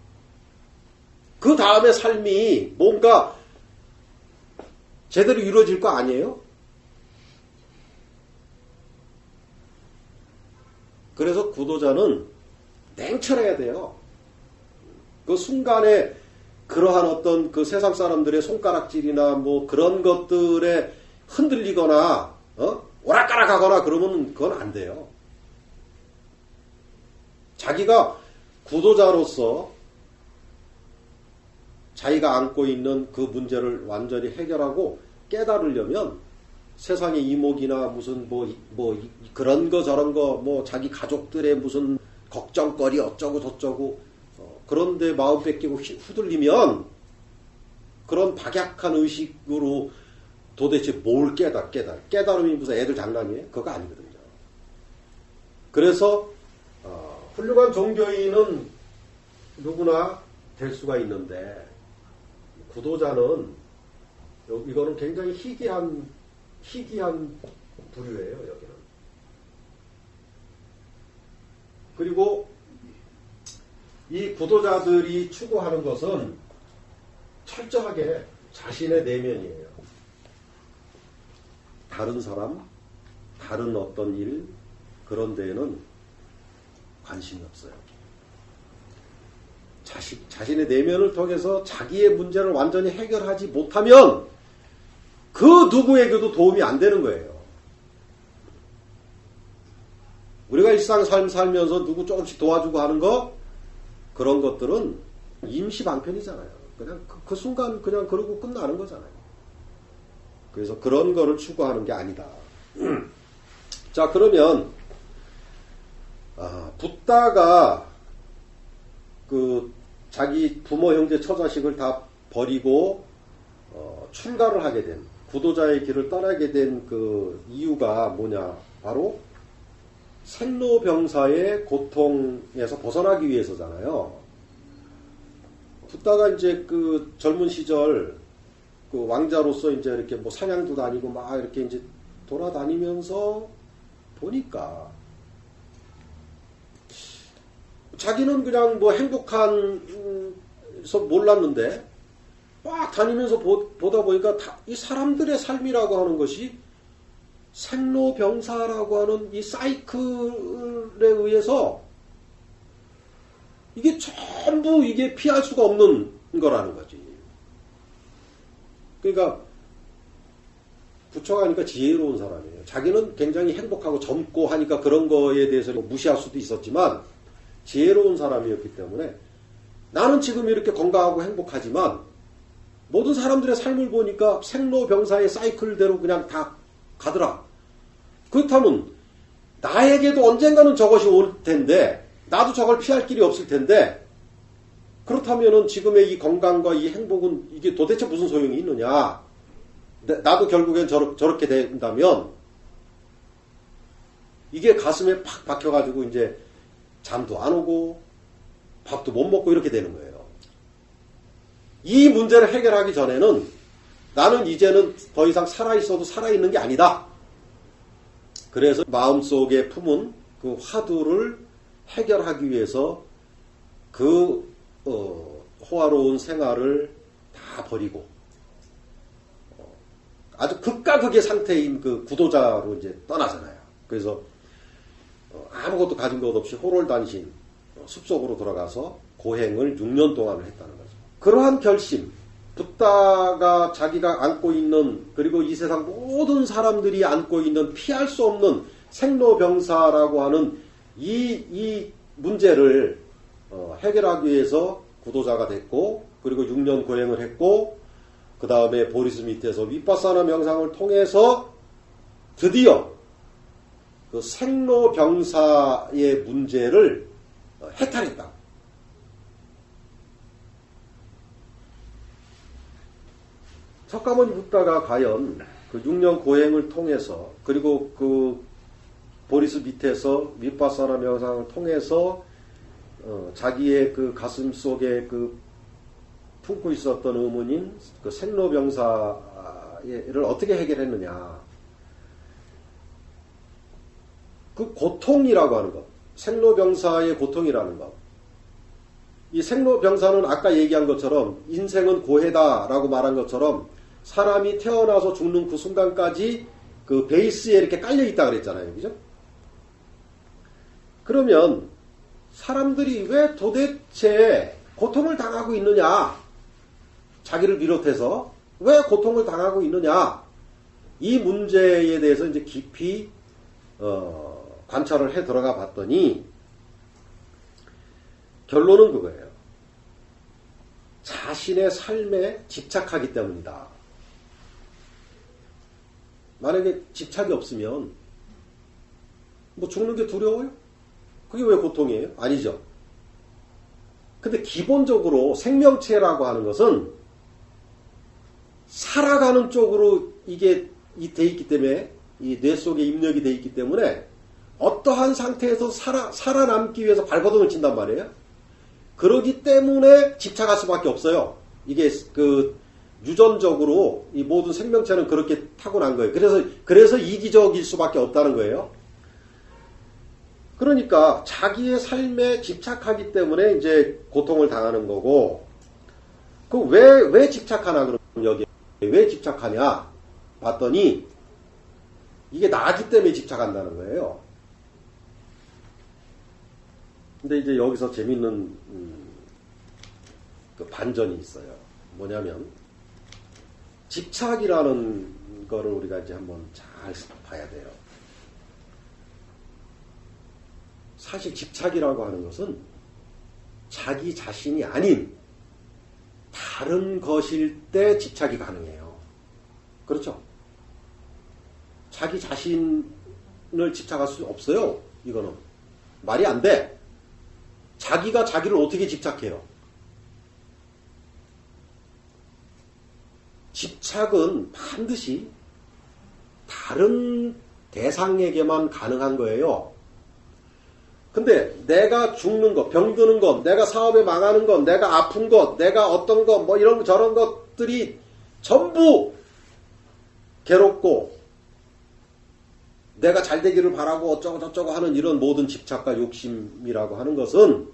그 다음에 삶이 뭔가 제대로 이루어질 거 아니에요? 그래서 구도자는 냉철해야 돼요. 그 순간에 그러한 어떤 그 세상 사람들의 손가락질이나 뭐 그런 것들에 흔들리거나, 오락가락 하거나 그러면 그건 안 돼요. 자기가 구도자로서 자기가 안고 있는 그 문제를 완전히 해결하고 깨달으려면 세상의 이목이나 무슨 뭐 그런 거 저런 거 뭐 자기 가족들의 무슨 걱정거리 어쩌고 저쩌고 그런데 마음 뺏기고 후들리면 그런 박약한 의식으로 도대체 뭘 깨달음이 무슨 애들 장난이에요? 그거 아니거든요. 그래서 훌륭한 종교인은 누구나 될 수가 있는데 구도자는 이거는 굉장히 희귀한 부류예요. 여기는. 그리고 이 구도자들이 추구하는 것은 철저하게 자신의 내면이에요. 다른 사람, 다른 어떤 일 그런 데에는 관심이 없어요. 자신의 내면을 통해서 자기의 문제를 완전히 해결하지 못하면 그 누구에게도 도움이 안 되는 거예요. 우리가 일상 삶 살면서 누구 조금씩 도와주고 하는 거, 그런 것들은 임시 방편이잖아요. 그냥 그 순간 그냥 그러고 끝나는 거잖아요. 그래서 그런 거를 추구하는 게 아니다. 자, 그러면 붓다가 그 자기 부모, 형제, 처자식을 다 버리고 출가를 하게 된, 구도자의 길을 떠나게 된 그 이유가 뭐냐? 바로 생로병사의 고통에서 벗어나기 위해서잖아요. 붓다가 이제 그 젊은 시절 그 왕자로서 이제 이렇게 뭐 사냥도 다니고 막 이렇게 이제 돌아다니면서 보니까 자기는 그냥 뭐 행복한 몰랐는데 막 다니면서 보다 보니까 이 사람들의 삶이라고 하는 것이 생로병사라고 하는 이 사이클에 의해서 이게 전부 이게 피할 수가 없는 거라는 거지. 그러니까 부처가니까 지혜로운 사람이에요. 자기는 굉장히 행복하고 젊고 하니까 그런 거에 대해서 무시할 수도 있었지만 지혜로운 사람이었기 때문에 나는 지금 이렇게 건강하고 행복하지만 모든 사람들의 삶을 보니까 생로병사의 사이클대로 그냥 다 가더라. 그렇다면 나에게도 언젠가는 저것이 올 텐데 나도 저걸 피할 길이 없을 텐데 그렇다면은 지금의 이 건강과 이 행복은 이게 도대체 무슨 소용이 있느냐. 나도 결국엔 저렇게 된다면 이게 가슴에 팍 박혀가지고 이제 잠도 안 오고 밥도 못 먹고 이렇게 되는 거예요. 이 문제를 해결하기 전에는 나는 이제는 더 이상 살아있어도 살아있는 게 아니다. 그래서 마음속에 품은 그 화두를 해결하기 위해서 그 호화로운 생활을 다 버리고 아주 극과 극의 상태인 그 구도자로 이제 떠나잖아요. 그래서 아무것도 가진 것 없이 호롤단신 숲속으로 돌아가서 고행을 6년 동안 했다는 거죠. 그러한 결심, 붓다가 자기가 안고 있는, 그리고 이 세상 모든 사람들이 안고 있는 피할 수 없는 생로병사라고 하는 이 문제를 해결하기 위해서 구도자가 됐고, 그리고 6년 고행을 했고, 그 다음에 보리스 밑에서 윗바사나 명상을 통해서 드디어 그 생로병사의 문제를 해탈했다. 석가모니 붓다가 과연 그 6년 고행을 통해서 그리고 그 보리스 밑에서 윗바사나 명상을 통해서 자기의 그 가슴 속에 그 품고 있었던 의문인 그 생로병사를 어떻게 해결했느냐. 그 고통이라고 하는 것, 생로병사의 고통이라는 것. 이 생로병사는 아까 얘기한 것처럼 인생은 고해다라고 말한 것처럼 사람이 태어나서 죽는 그 순간까지 그 베이스에 이렇게 깔려 있다 그랬잖아요. 그죠? 그러면 사람들이 왜 도대체 고통을 당하고 있느냐? 자기를 비롯해서 왜 고통을 당하고 있느냐? 이 문제에 대해서 이제 깊이 관찰을 해 들어가 봤더니 결론은 그거예요. 자신의 삶에 집착하기 때문이다. 만약에 집착이 없으면 뭐 죽는 게 두려워요? 그게 왜 고통이에요? 아니죠. 근데 기본적으로 생명체라고 하는 것은 살아가는 쪽으로 이게 돼 있기 때문에 이 뇌 속에 입력이 돼 있기 때문에 어떠한 상태에서 살아남기 위해서 발버둥을 친단 말이에요. 그러기 때문에 집착할 수밖에 없어요. 이게 그 유전적으로 이 모든 생명체는 그렇게 타고난 거예요. 그래서 이기적일 수밖에 없다는 거예요. 그러니까 자기의 삶에 집착하기 때문에 이제 고통을 당하는 거고, 그 왜 집착하나 그럼 여기 왜 집착하냐 봤더니 이게 나기 때문에 집착한다는 거예요. 근데 이제 여기서 재밌는 그 반전이 있어요. 뭐냐면 집착이라는 거를 우리가 이제 한번 잘 봐야 돼요. 사실 집착이라고 하는 것은 자기 자신이 아닌 다른 것일 때 집착이 가능해요. 그렇죠? 자기 자신을 집착할 수 없어요. 이거는 말이 안 돼. 자기가 자기를 어떻게 집착해요? 집착은 반드시 다른 대상에게만 가능한 거예요. 근데 내가 죽는 것, 병드는 것, 내가 사업에 망하는 것, 내가 아픈 것, 내가 어떤 것, 뭐 이런 저런 것들이 전부 괴롭고 내가 잘 되기를 바라고 어쩌고 저쩌고 하는 이런 모든 집착과 욕심이라고 하는 것은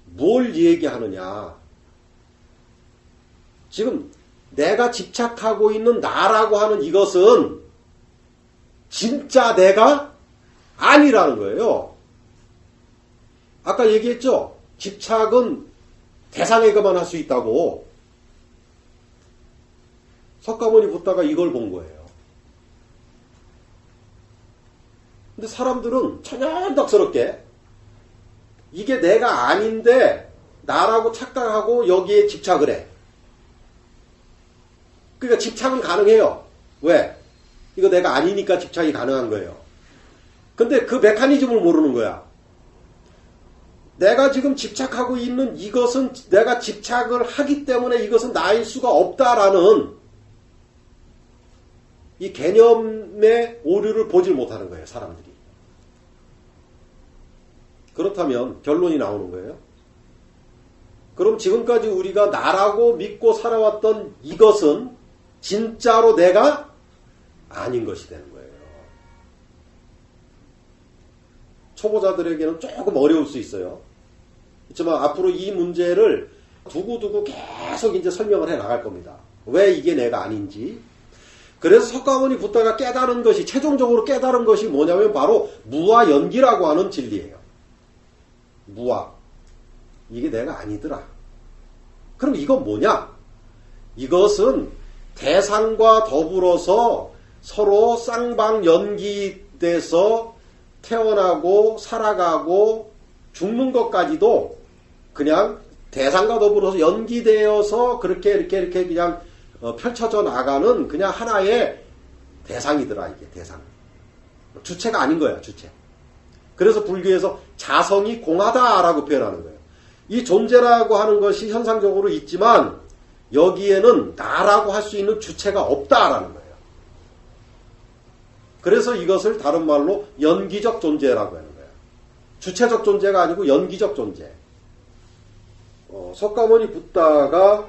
뭘 얘기하느냐. 지금 내가 집착하고 있는 나라고 하는 이것은 진짜 내가 아니라는 거예요. 아까 얘기했죠? 집착은 대상에게만 할 수 있다고. 석가모니 붓다가 이걸 본 거예요. 근데 사람들은 천연덕스럽게 이게 내가 아닌데 나라고 착각하고 여기에 집착을 해. 그러니까 집착은 가능해요. 왜? 이거 내가 아니니까 집착이 가능한 거예요. 근데 그 메커니즘을 모르는 거야. 내가 지금 집착하고 있는 이것은 내가 집착을 하기 때문에 이것은 나일 수가 없다라는 이 개념의 오류를 보질 못하는 거예요. 사람들이. 그렇다면 결론이 나오는 거예요. 그럼 지금까지 우리가 나라고 믿고 살아왔던 이것은 진짜로 내가 아닌 것이 되는 거예요. 초보자들에게는 조금 어려울 수 있어요. 그렇지만 앞으로 이 문제를 두고두고 계속 이제 설명을 해 나갈 겁니다. 왜 이게 내가 아닌지. 그래서 석가모니 붓다가 깨달은 것이, 최종적으로 깨달은 것이 뭐냐면 바로 무와 연기라고 하는 진리예요. 무와. 이게 내가 아니더라. 그럼 이건 뭐냐? 이것은 대상과 더불어서 서로 쌍방연기돼서 태어나고 살아가고 죽는 것까지도 그냥 대상과 더불어서 연기되어서 그렇게 이렇게 그냥 펼쳐져 나가는 그냥 하나의 대상이더라. 이게 대상. 주체가 아닌 거야. 주체. 그래서 불교에서 자성이 공하다라고 표현하는 거예요. 이 존재라고 하는 것이 현상적으로 있지만 여기에는 나라고 할 수 있는 주체가 없다라는 거예요. 그래서 이것을 다른 말로 연기적 존재라고 하는 거예요. 주체적 존재가 아니고 연기적 존재. 석가모니 붓다가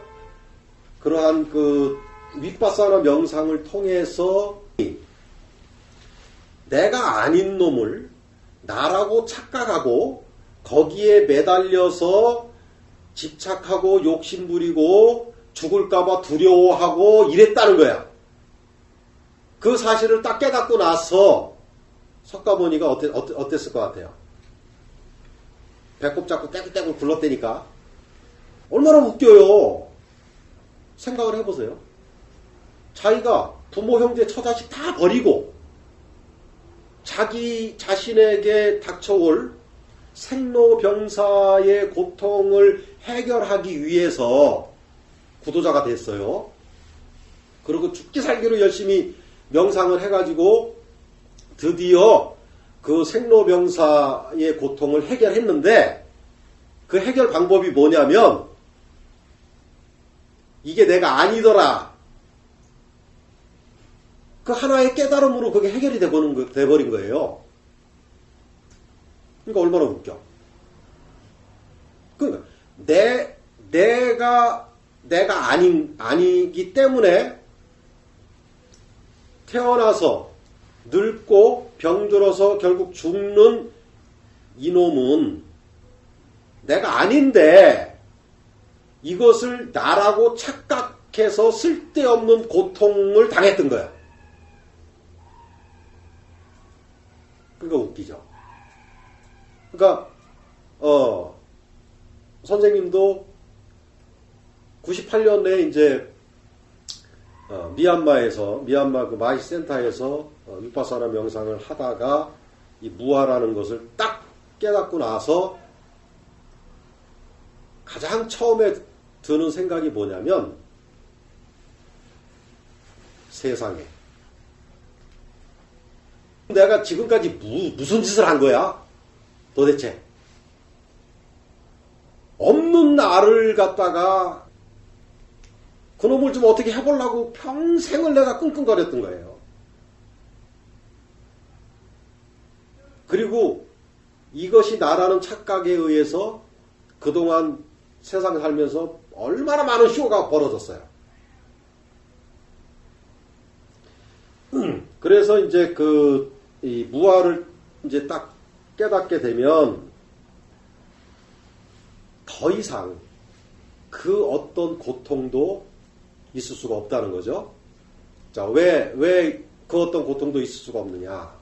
그러한 그 윗바사나 명상을 통해서 내가 아닌 놈을 나라고 착각하고 거기에 매달려서 집착하고 욕심부리고 죽을까봐 두려워하고 이랬다는 거야. 그 사실을 딱 깨닫고 나서 석가모니가 어땠을 것 같아요? 배꼽 잡고 떼굴떼굴 굴렀다니까. 얼마나 웃겨요. 생각을 해보세요. 자기가 부모, 형제, 처자식 다 버리고 자기 자신에게 닥쳐올 생로병사의 고통을 해결하기 위해서 구도자가 됐어요. 그리고 죽기 살기로 열심히 명상을 해가지고 드디어 그 생로병사의 고통을 해결했는데 그 해결 방법이 뭐냐면 이게 내가 아니더라. 그 하나의 깨달음으로 그게 해결이 돼버린 거예요. 그러니까 얼마나 웃겨. 그러니까 내가 아니기 때문에 태어나서 늙고 병들어서 결국 죽는 이놈은 내가 아닌데 이것을 나라고 착각해서 쓸데없는 고통을 당했던 거야. 그러니까 웃기죠. 그러니까 선생님도 98년에 이제 미얀마 그 마이시 센터에서 위파사나 명상을 하다가 이 무아라는 것을 딱 깨닫고 나서 가장 처음에 드는 생각이 뭐냐면 세상에 내가 지금까지 무슨 짓을 한 거야? 도대체 없는 나를 갖다가 그놈을 좀 어떻게 해보려고 평생을 내가 끙끙거렸던 거예요. 그리고 이것이 나라는 착각에 의해서 그동안 세상 살면서 얼마나 많은 쇼가 벌어졌어요. 그래서 이제 이 무아를 이제 딱 깨닫게 되면 더 이상 그 어떤 고통도 있을 수가 없다는 거죠. 자, 왜 그 어떤 고통도 있을 수가 없느냐?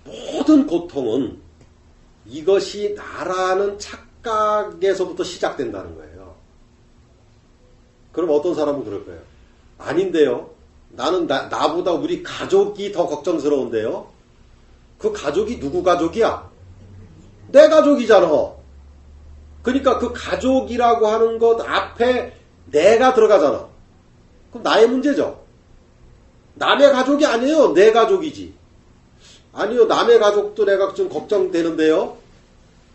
모든 고통은 이것이 나라는 착각에서부터 시작된다는 거예요. 그럼 어떤 사람은 그럴 거예요. 아닌데요. 나는 나보다 우리 가족이 더 걱정스러운데요. 그 가족이 누구 가족이야? 내 가족이잖아. 그러니까 그 가족이라고 하는 것 앞에 내가 들어가잖아. 그럼 나의 문제죠. 남의 가족이 아니에요. 내 가족이지. 아니요. 남의 가족도 내가 좀 걱정되는데요.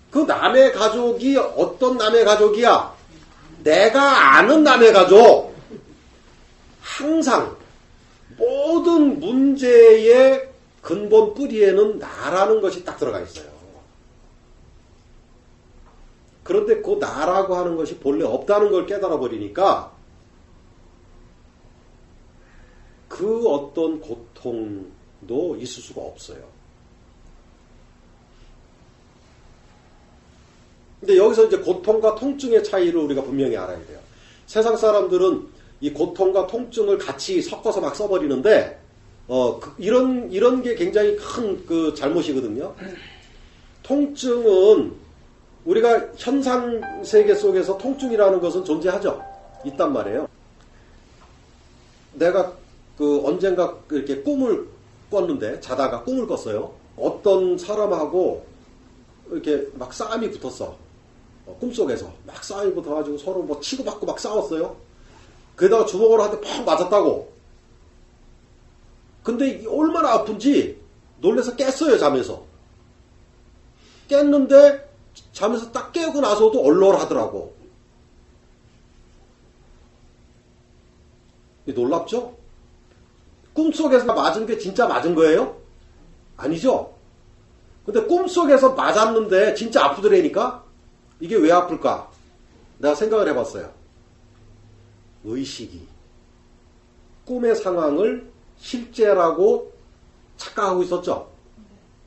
그 남의 가족이 어떤 남의 가족이야? 내가 아는 남의 가족. 항상 모든 문제의 근본 뿌리에는 나라는 것이 딱 들어가 있어요. 그런데 그 나라고 하는 것이 본래 없다는 걸 깨달아 버리니까 그 어떤 고통도 있을 수가 없어요. 근데 여기서 이제 고통과 통증의 차이를 우리가 분명히 알아야 돼요. 세상 사람들은 이 고통과 통증을 같이 섞어서 막 써버리는데, 이런 게 굉장히 큰 그 잘못이거든요. 통증은 우리가 현상 세계 속에서 통증이라는 것은 존재하죠. 있단 말이에요. 내가 언젠가 이렇게 꿈을 꿨는데, 자다가 꿈을 꿨어요. 어떤 사람하고 이렇게 막 싸움이 붙었어. 꿈속에서 막 싸움이 붙어가지고 서로 뭐 치고받고 막 싸웠어요. 그러다가 주먹으로 한테 팍 맞았다고. 근데 얼마나 아픈지 놀래서 깼어요, 잠에서. 깼는데 잠에서 딱 깨고 나서도 얼얼하더라고. 놀랍죠? 꿈속에서 맞은 게 진짜 맞은 거예요? 아니죠? 근데 꿈속에서 맞았는데 진짜 아프더라니까? 이게 왜 아플까? 내가 생각을 해봤어요. 의식이 꿈의 상황을 실제라고 착각하고 있었죠.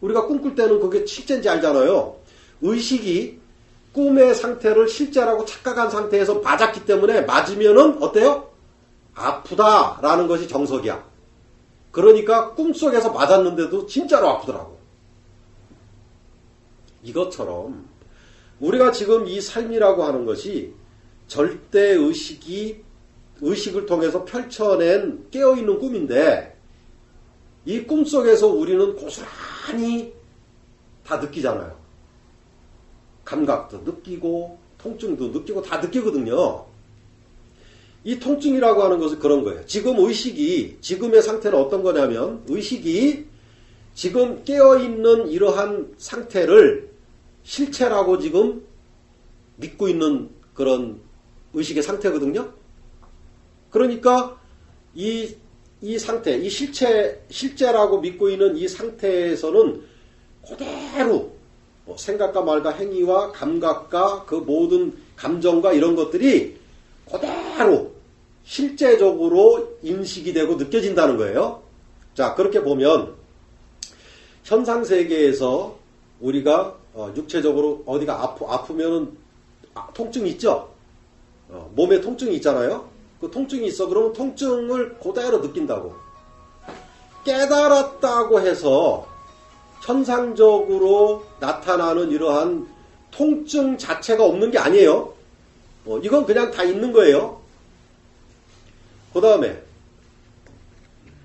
우리가 꿈꿀 때는 그게 실제인지 알잖아요. 의식이 꿈의 상태를 실제라고 착각한 상태에서 맞았기 때문에 맞으면은 어때요? 아프다라는 것이 정석이야. 그러니까 꿈속에서 맞았는데도 진짜로 아프더라고. 이것처럼 우리가 지금 이 삶이라고 하는 것이 절대 의식을 통해서 펼쳐낸 깨어있는 꿈인데, 이 꿈속에서 우리는 고스란히 다 느끼잖아요. 감각도 느끼고 통증도 느끼고 다 느끼거든요. 이 통증이라고 하는 것은 그런 거예요. 지금 의식이, 지금의 상태는 어떤 거냐면, 의식이 지금 깨어있는 이러한 상태를 실체라고 지금 믿고 있는 그런 의식의 상태거든요. 그러니까 이 상태, 이 실제라고 믿고 있는 이 상태에서는 그대로 생각과 말과 행위와 감각과 그 모든 감정과 이런 것들이 그대로 실제적으로 인식이 되고 느껴진다는 거예요. 자, 그렇게 보면 현상세계에서 우리가 육체적으로 어디가 아프면은 통증이 있죠? 몸에 통증이 있잖아요? 그 통증이 있어. 그러면 통증을 그대로 느낀다고. 깨달았다고 해서 현상적으로 나타나는 이러한 통증 자체가 없는 게 아니에요. 이건 그냥 다 있는 거예요. 그 다음에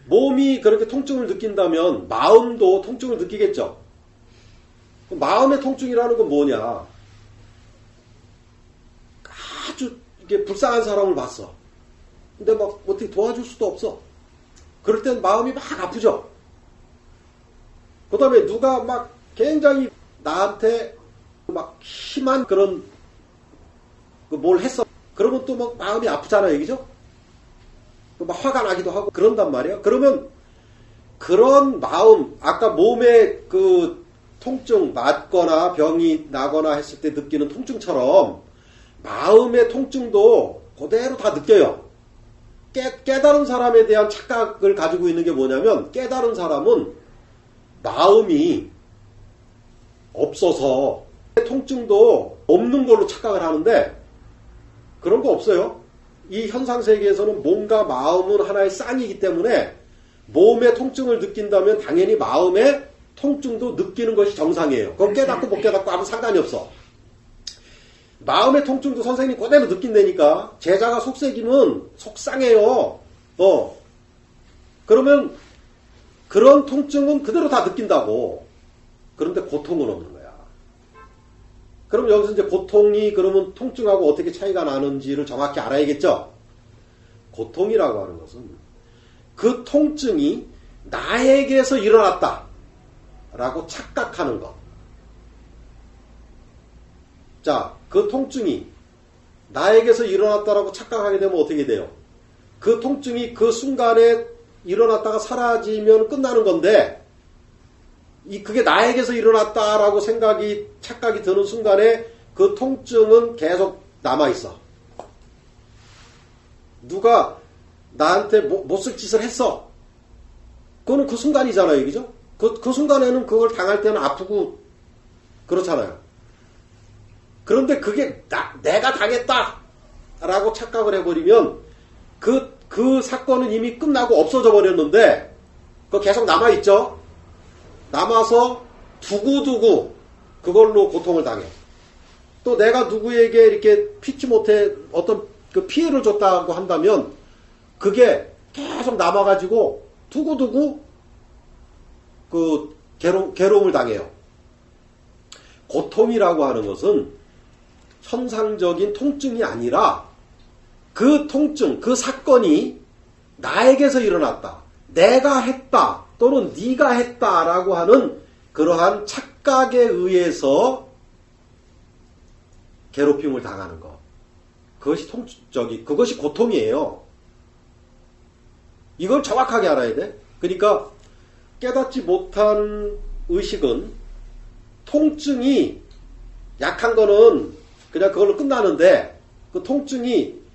몸이 그렇게 통증을 느낀다면 마음도 통증을 느끼겠죠. 마음의 통증이라는 건 뭐냐? 아주 이게 불쌍한 사람을 봤어. 근데 막 어떻게 도와줄 수도 없어. 그럴 땐 마음이 막 아프죠. 그 다음에 누가 막 굉장히 나한테 막 심한 그런 뭘 했어. 그러면 또 막 마음이 아프잖아요. 얘기죠? 막 화가 나기도 하고 그런단 말이에요. 그러면 그런 마음, 아까 몸에 그 통증, 맞거나 병이 나거나 했을 때 느끼는 통증처럼 마음의 통증도 그대로 다 느껴요. 깨달은 사람에 대한 착각을 가지고 있는 게 뭐냐면, 깨달은 사람은 마음이 없어서 통증도 없는 걸로 착각을 하는데 그런 거 없어요. 이 현상세계에서는 몸과 마음은 하나의 쌍이기 때문에 몸의 통증을 느낀다면 당연히 마음의 통증도 느끼는 것이 정상이에요. 그건 깨닫고 못 깨닫고 아무 상관이 없어. 마음의 통증도 선생님이 그대로 느낀다니까. 제자가 속삭이면 속상해요. 그러면 그런 통증은 그대로 다 느낀다고. 그런데 고통은 없는 거야. 그럼 여기서 이제 고통이 그러면 통증하고 어떻게 차이가 나는지를 정확히 알아야겠죠? 고통이라고 하는 것은 그 통증이 나에게서 일어났다 라고 착각하는 것. 자, 그 통증이 나에게서 일어났다라고 착각하게 되면 어떻게 돼요? 그 통증이 그 순간에 일어났다가 사라지면 끝나는 건데, 그게 나에게서 일어났다라고 착각이 드는 순간에 그 통증은 계속 남아있어. 누가 나한테 못쓸 짓을 했어. 그거는 그 순간이잖아요. 그죠? 그 순간에는 그걸 당할 때는 아프고 그렇잖아요. 그런데 그게 내가 당했다 라고 착각을 해버리면 그 사건은 이미 끝나고 없어져 버렸는데 그거 계속 남아있죠. 남아서 두고두고 그걸로 고통을 당해. 또 내가 누구에게 이렇게 피치 못해 어떤 그 피해를 줬다고 한다면 그게 계속 남아가지고 두고두고 그 괴로움을 당해요. 고통이라고 하는 것은 현상적인 통증이 아니라 그 통증, 그 사건이 나에게서 일어났다. 내가 했다. 또는 네가 했다라고 하는 그러한 착각에 의해서 괴롭힘을 당하는 것. 그것이 고통이에요. 이걸 정확하게 알아야 돼. 그러니까 깨닫지 못한 의식은 통증이 약한 거는 그냥 그걸로 끝나는데 그 통증이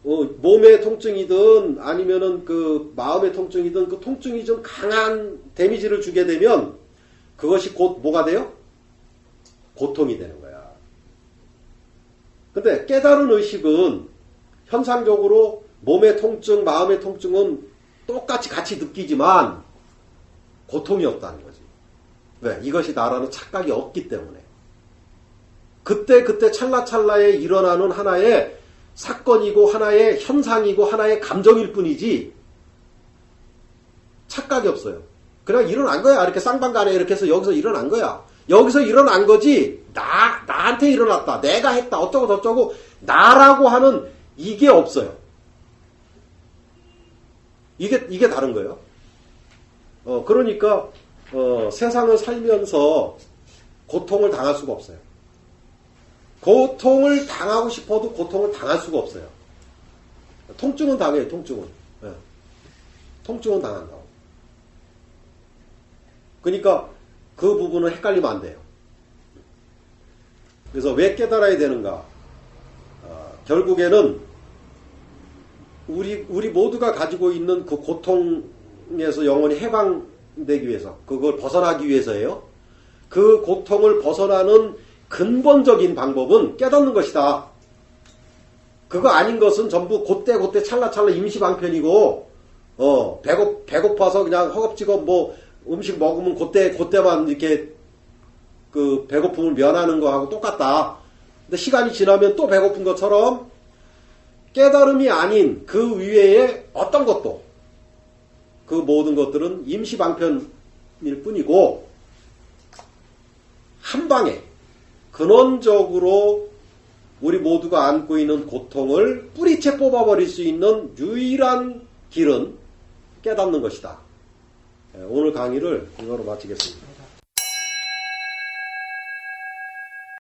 몸의 통증이든 아니면은 그 마음의 통증이든 그 통증이 좀 강한 데미지를 주게 되면 그것이 곧 뭐가 돼요? 고통이 되는 거야. 근데 깨달은 의식은 현상적으로 몸의 통증, 마음의 통증은 똑같이 같이 느끼지만 고통이 없다는 거지. 왜? 이것이 나라는 착각이 없기 때문에. 그때 찰나찰나에 일어나는 하나의 사건이고 하나의 현상이고 하나의 감정일 뿐이지 착각이 없어요. 그냥 일어난 거야. 이렇게 쌍방간에 이렇게 해서 여기서 일어난 거야. 여기서 일어난 거지 나한테 일어났다. 내가 했다. 어쩌고 저쩌고 나라고 하는 이게 없어요. 이게 다른 거예요. 그러니까 세상을 살면서 고통을 당할 수가 없어요. 고통을 당하고 싶어도 고통을 당할 수가 없어요. 통증은 당해요. 통증은. 네. 통증은 당한다고. 그러니까 그 부분은 헷갈리면 안 돼요. 그래서 왜 깨달아야 되는가? 결국에는 우리 모두가 가지고 있는 그 고통에서 영원히 해방되기 위해서, 그걸 벗어나기 위해서예요. 그 고통을 벗어나는 근본적인 방법은 깨닫는 것이다. 그거 아닌 것은 전부 그때 찰나찰나 임시방편이고, 배고파서 그냥 허겁지겁 음식 먹으면 그때만 이렇게 그 배고픔을 면하는 거하고 똑같다. 근데 시간이 지나면 또 배고픈 것처럼 깨달음이 아닌 그 위에 어떤 것도, 그 모든 것들은 임시 방편일 뿐이고 한 방에 근원적으로 우리 모두가 안고 있는 고통을 뿌리채 뽑아버릴 수 있는 유일한 길은 깨닫는 것이다. 오늘 강의를 이거로 마치겠습니다.